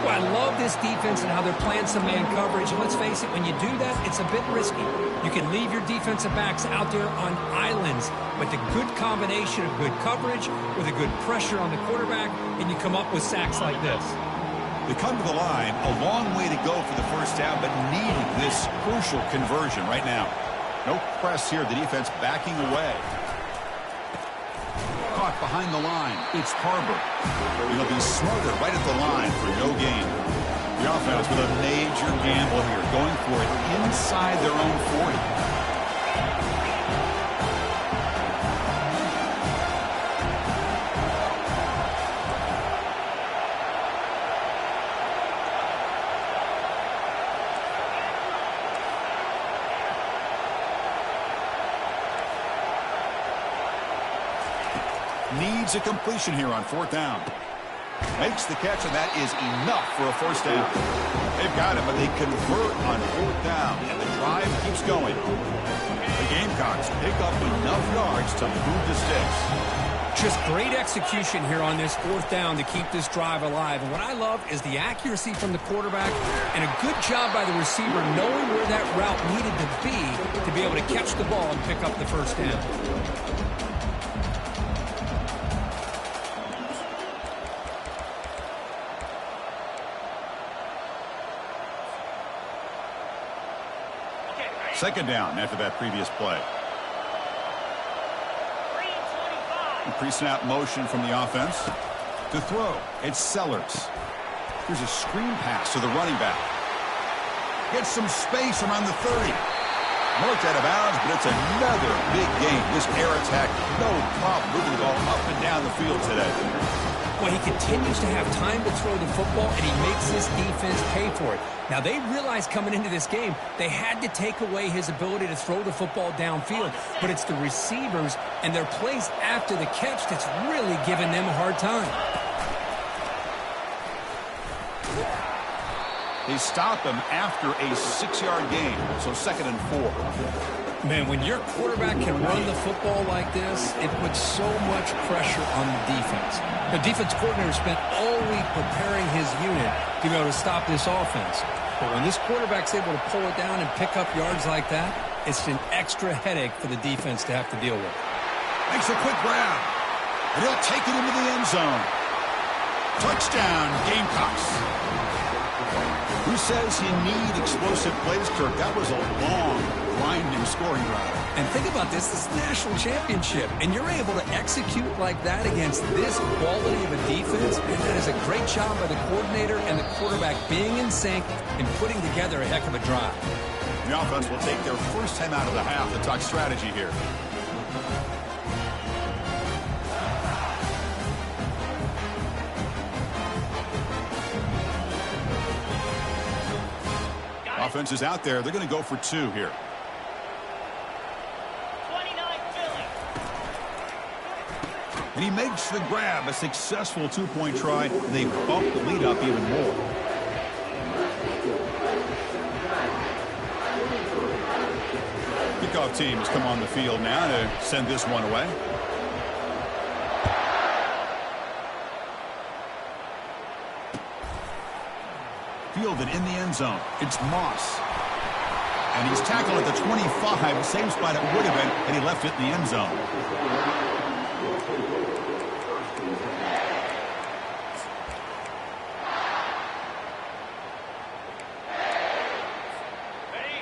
Well, I love this defense and how they're playing some man coverage. And let's face it, when you do that, it's a bit risky. You can leave your defensive backs out there on islands, but the good combination of good coverage with a good pressure on the quarterback, and you come up with sacks like this. They come to the line, a long way to go for the first down, but needing this crucial conversion right now. No press here, the defense backing away. Caught behind the line, it's Harbor. He'll be smothered right at the line for no gain. The offense with a major gamble here, going for it inside their own 40. Needs a completion here on 4th down. Makes the catch, and that is enough for a first down. They've got him, but they convert on 4th down, and the drive keeps going. The Gamecocks pick up enough yards to move the sticks. Just great execution here on this 4th down to keep this drive alive. And what I love is the accuracy from the quarterback and a good job by the receiver knowing where that route needed to be able to catch the ball and pick up the first down. Second down after that previous play. Pre-snap motion from the offense. To throw, it's Sellers. Here's a screen pass to the running back. Gets some space around the 30. Marked out of bounds, but it's another big game. This air attack, no problem moving the ball up and down the field today. Well, he continues to have time to throw the football, and he makes this defense pay for it. Now, they realized coming into this game, they had to take away his ability to throw the football downfield. But it's the receivers and their plays after the catch that's really giving them a hard time. They stop him after a 6-yard gain, so 2nd and 4. Man, when your quarterback can run the football like this, it puts so much pressure on the defense. The defense coordinator spent all week preparing his unit to be able to stop this offense. But when this quarterback's able to pull it down and pick up yards like that, it's an extra headache for the defense to have to deal with. Makes a quick grab, and he'll take it into the end zone. Touchdown, Gamecocks. Who says you need explosive plays, Kirk? That was a long, winding scoring drive. And think about this is the national championship, and you're able to execute like that against this quality of a defense, and that is a great job by the coordinator and the quarterback being in sync and putting together a heck of a drive. The offense will take their first time out of the half to talk strategy here. Offense is out there. They're going to go for 2 here. 29 Philly. And he makes the grab, a successful 2-point try. They bump the lead up even more. Kickoff team has come on the field now to send this one away. Fielded in the end zone. It's Moss. And he's tackled at the 25. Same spot it would have been, and he left it in the end zone.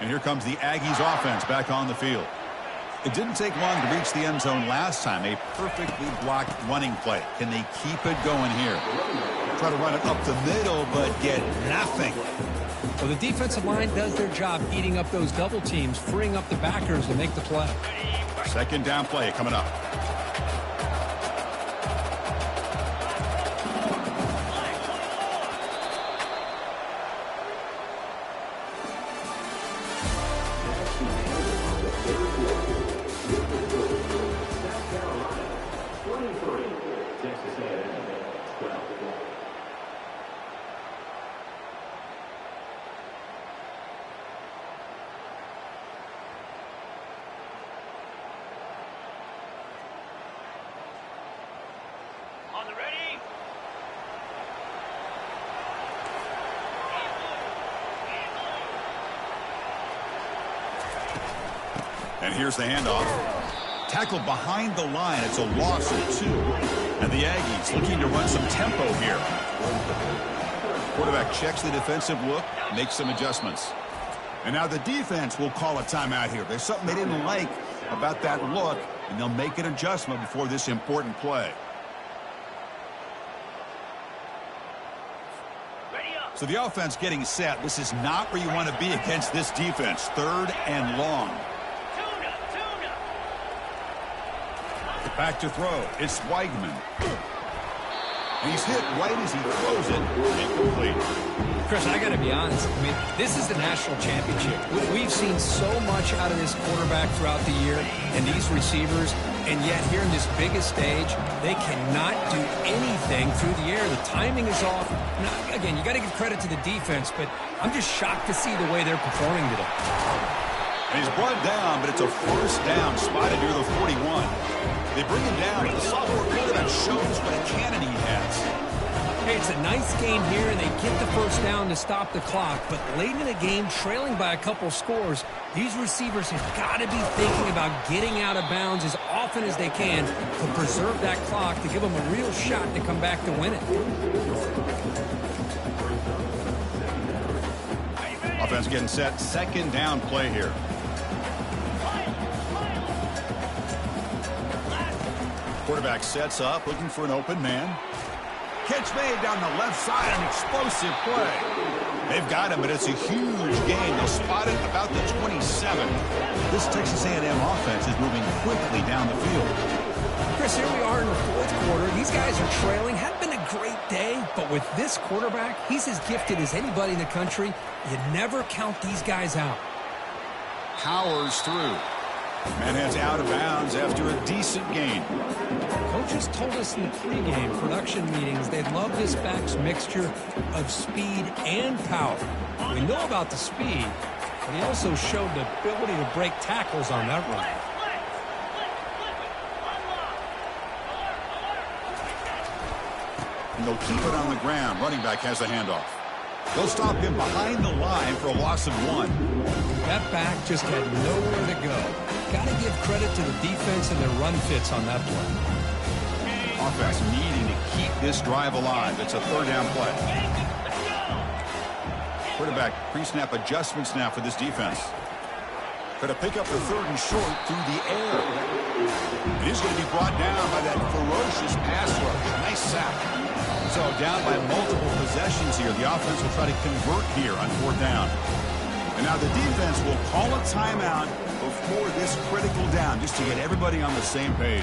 And here comes the Aggies offense back on the field. It didn't take long to reach the end zone last time. A perfectly blocked running play. Can they keep it going here? Try to run it up the middle, but get nothing. Well, the defensive line does their job eating up those double teams, freeing up the backers to make the play. Second down play coming up. On the ready, And here's the handoff. Tackled behind the line. It's a loss of 2. And the Aggies looking to run some tempo here. Quarterback checks the defensive look, makes some adjustments. And now the defense will call a timeout here. There's something they didn't like about that look, and they'll make an adjustment before this important play. So the offense getting set. This is not where you want to be against this defense. 3rd and long. Back to throw. It's Weigman. And he's hit right as he throws it. Incomplete. Chris, I got to be honest. I mean, this is the national championship. We've seen so much out of this quarterback throughout the year and these receivers, and yet here in this biggest stage, they cannot do anything through the air. The timing is off. Now, again, you got to give credit to the defense, but I'm just shocked to see the way they're performing today. And he's brought down, but it's a first down spotted near the 41. They bring him down, but the sophomore quarterback shows what a cannon he has. Hey, it's a nice game here, and they get the first down to stop the clock. But late in the game, trailing by a couple scores, these receivers have got to be thinking about getting out of bounds as often as they can to preserve that clock, to give them a real shot to come back to win it. Offense getting set. 2nd down play here. Quarterback sets up, looking for an open man. Catch made down the left side, an explosive play. They've got him, but it's a huge gain. They'll spot it about the 27. This Texas A&M offense is moving quickly down the field. Chris, here we are in the 4th quarter. These guys are trailing. Hadn't been a great day, but with this quarterback, he's as gifted as anybody in the country. You never count these guys out. Powers through. Manhattan's out of bounds after a decent gain. Coaches told us in the pregame production meetings they love this back's mixture of speed and power. We know about the speed, but he also showed the ability to break tackles on that run. And they'll keep it on the ground. Running back has the handoff. They'll stop him behind the line for a loss of 1. That back just had nowhere to go. Got to give credit to the defense and their run fits on that play. Offense needing to keep this drive alive. It's a 3rd down play. Quarterback pre-snap adjustments now for this defense. Going to pick up the 3rd and short through the air. It is going to be brought down by that ferocious pass rush. Nice sack. So down by multiple possessions here. The offense will try to convert here on 4th down. And now the defense will call a timeout before this critical down, just to get everybody on the same page.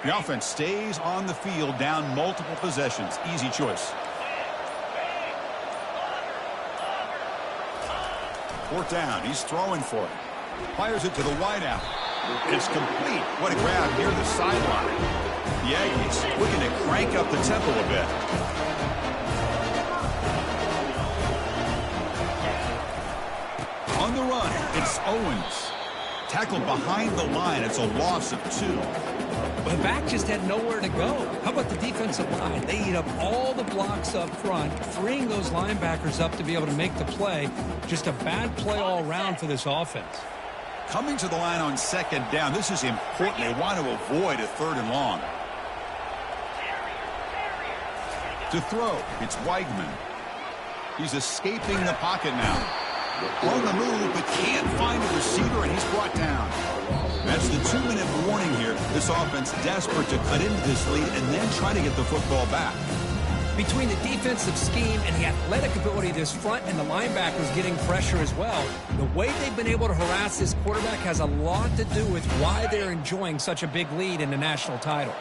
The offense stays on the field, down multiple possessions. Easy choice. 4th down. He's throwing for it. Fires it to the wideout. It's complete. What a grab near the sideline. The Aggies looking to crank up the tempo a bit. On the run, it's Owens. Tackled behind the line. It's a loss of 2. The back just had nowhere to go. How about the defensive line? They eat up all the blocks up front, freeing those linebackers up to be able to make the play. Just a bad play all around for this offense. Coming to the line on 2nd down. This is important. They want to avoid a 3rd and long. To throw, it's Weigman. He's escaping the pocket now. On the move, but can't find a receiver, and he's brought down. That's the 2-minute warning here. This offense desperate to cut into this lead and then try to get the football back. Between the defensive scheme and the athletic ability of this front and the linebackers getting pressure as well, the way they've been able to harass this quarterback has a lot to do with why they're enjoying such a big lead in the national title.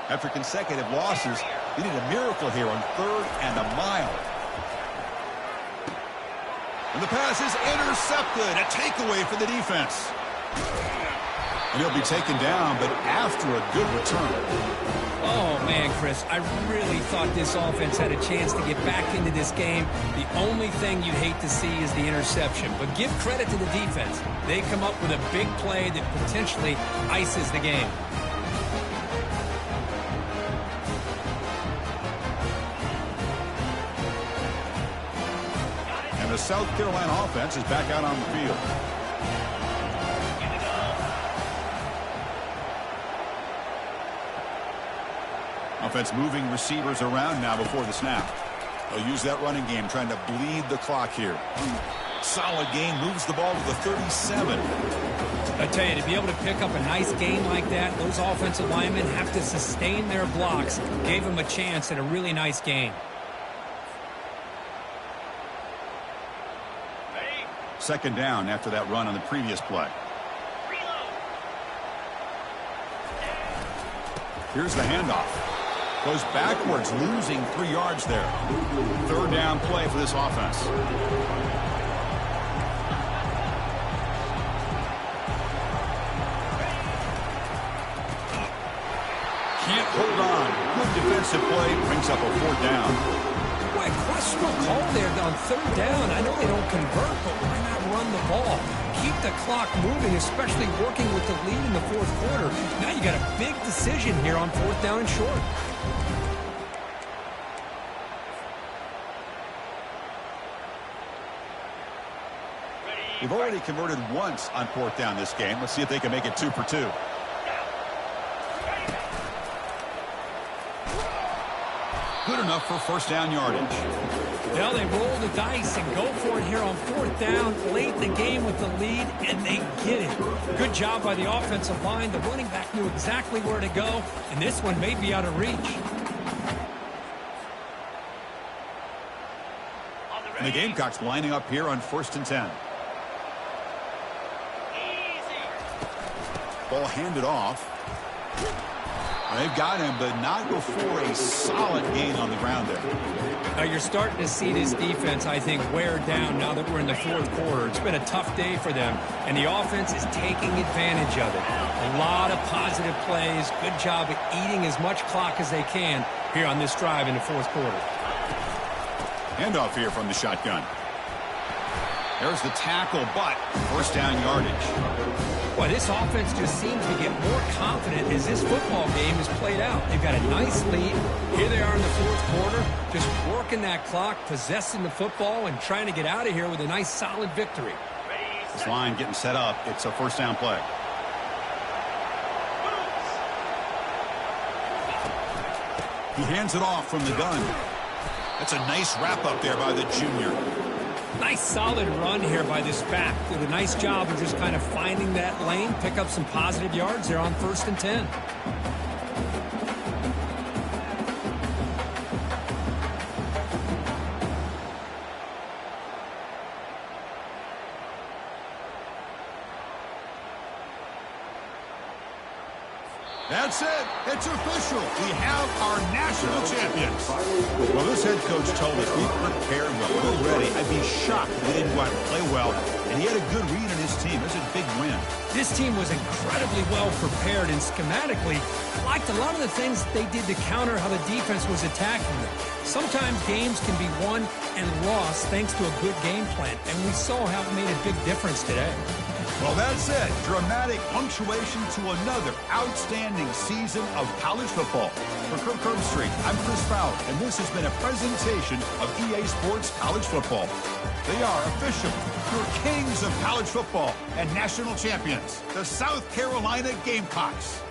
After consecutive losses, they need a miracle here on 3rd and a mile. And the pass is intercepted. A takeaway for the defense. And he'll be taken down, but after a good return. Oh, man, Chris, I really thought this offense had a chance to get back into this game. The only thing you'd hate to see is the interception. But give credit to the defense. They come up with a big play that potentially ices the game. South Carolina offense is back out on the field. Offense moving receivers around now before the snap. They'll use that running game, trying to bleed the clock here. Solid gain, moves the ball to the 37. I tell you, to be able to pick up a nice gain like that, those offensive linemen have to sustain their blocks. Gave them a chance at a really nice gain. Second down after that run on the previous play. Here's the handoff. Goes backwards, losing 3 yards there. Third down play for this offense. Can't hold on. Good defensive play, brings up a 4th down. Boy, questionable call there on 3rd down. I know they don't convert, but why not run the ball? Keep the clock moving, especially working with the lead in the 4th quarter. Now you got a big decision here on 4th down and short. They've already converted once on 4th down this game. Let's see if they can make it 2 for 2. Good enough for 1st down yardage. Well, they roll the dice and go for it here on 4th down, late in the game with the lead, and they get it. Good job by the offensive line. The running back knew exactly where to go, and this one may be out of reach. And the Gamecocks lining up here on 1st and 10. Ball handed off. They've got him, but not before a solid gain on the ground there. Now you're starting to see this defense, I think, wear down now that we're in the 4th quarter. It's been a tough day for them, and the offense is taking advantage of it. A lot of positive plays. Good job at eating as much clock as they can here on this drive in the 4th quarter. Handoff here from the shotgun. There's the tackle, but 1st down yardage. Boy, this offense just seems to get more confident as this football game is played out. They've got a nice lead. Here they are in the 4th quarter, just working that clock, possessing the football, and trying to get out of here with a nice, solid victory. This line getting set up. It's a 1st down play. He hands it off from the gun. That's a nice wrap-up there by the junior. Nice solid run here by this back. Did a nice job of just kind of finding that lane, pick up some positive yards there on 1st and 10. That's it. It's official. We have our national champions. Well, this head coach told us we prepared well. We're ready. I'd be shocked if we didn't go out and play well. And he had a good read on his team. It's a big win. This team was incredibly well prepared, and schematically liked a lot of the things they did to counter how the defense was attacking them. Sometimes games can be won and lost thanks to a good game plan, and we saw how it made a big difference today. Well, that's it. Dramatic punctuation to another outstanding season of college football. For Kirk Herbstreit, I'm Chris Fowler, and this has been a presentation of EA Sports College Football. They are official, your kings of college football and national champions, the South Carolina Gamecocks.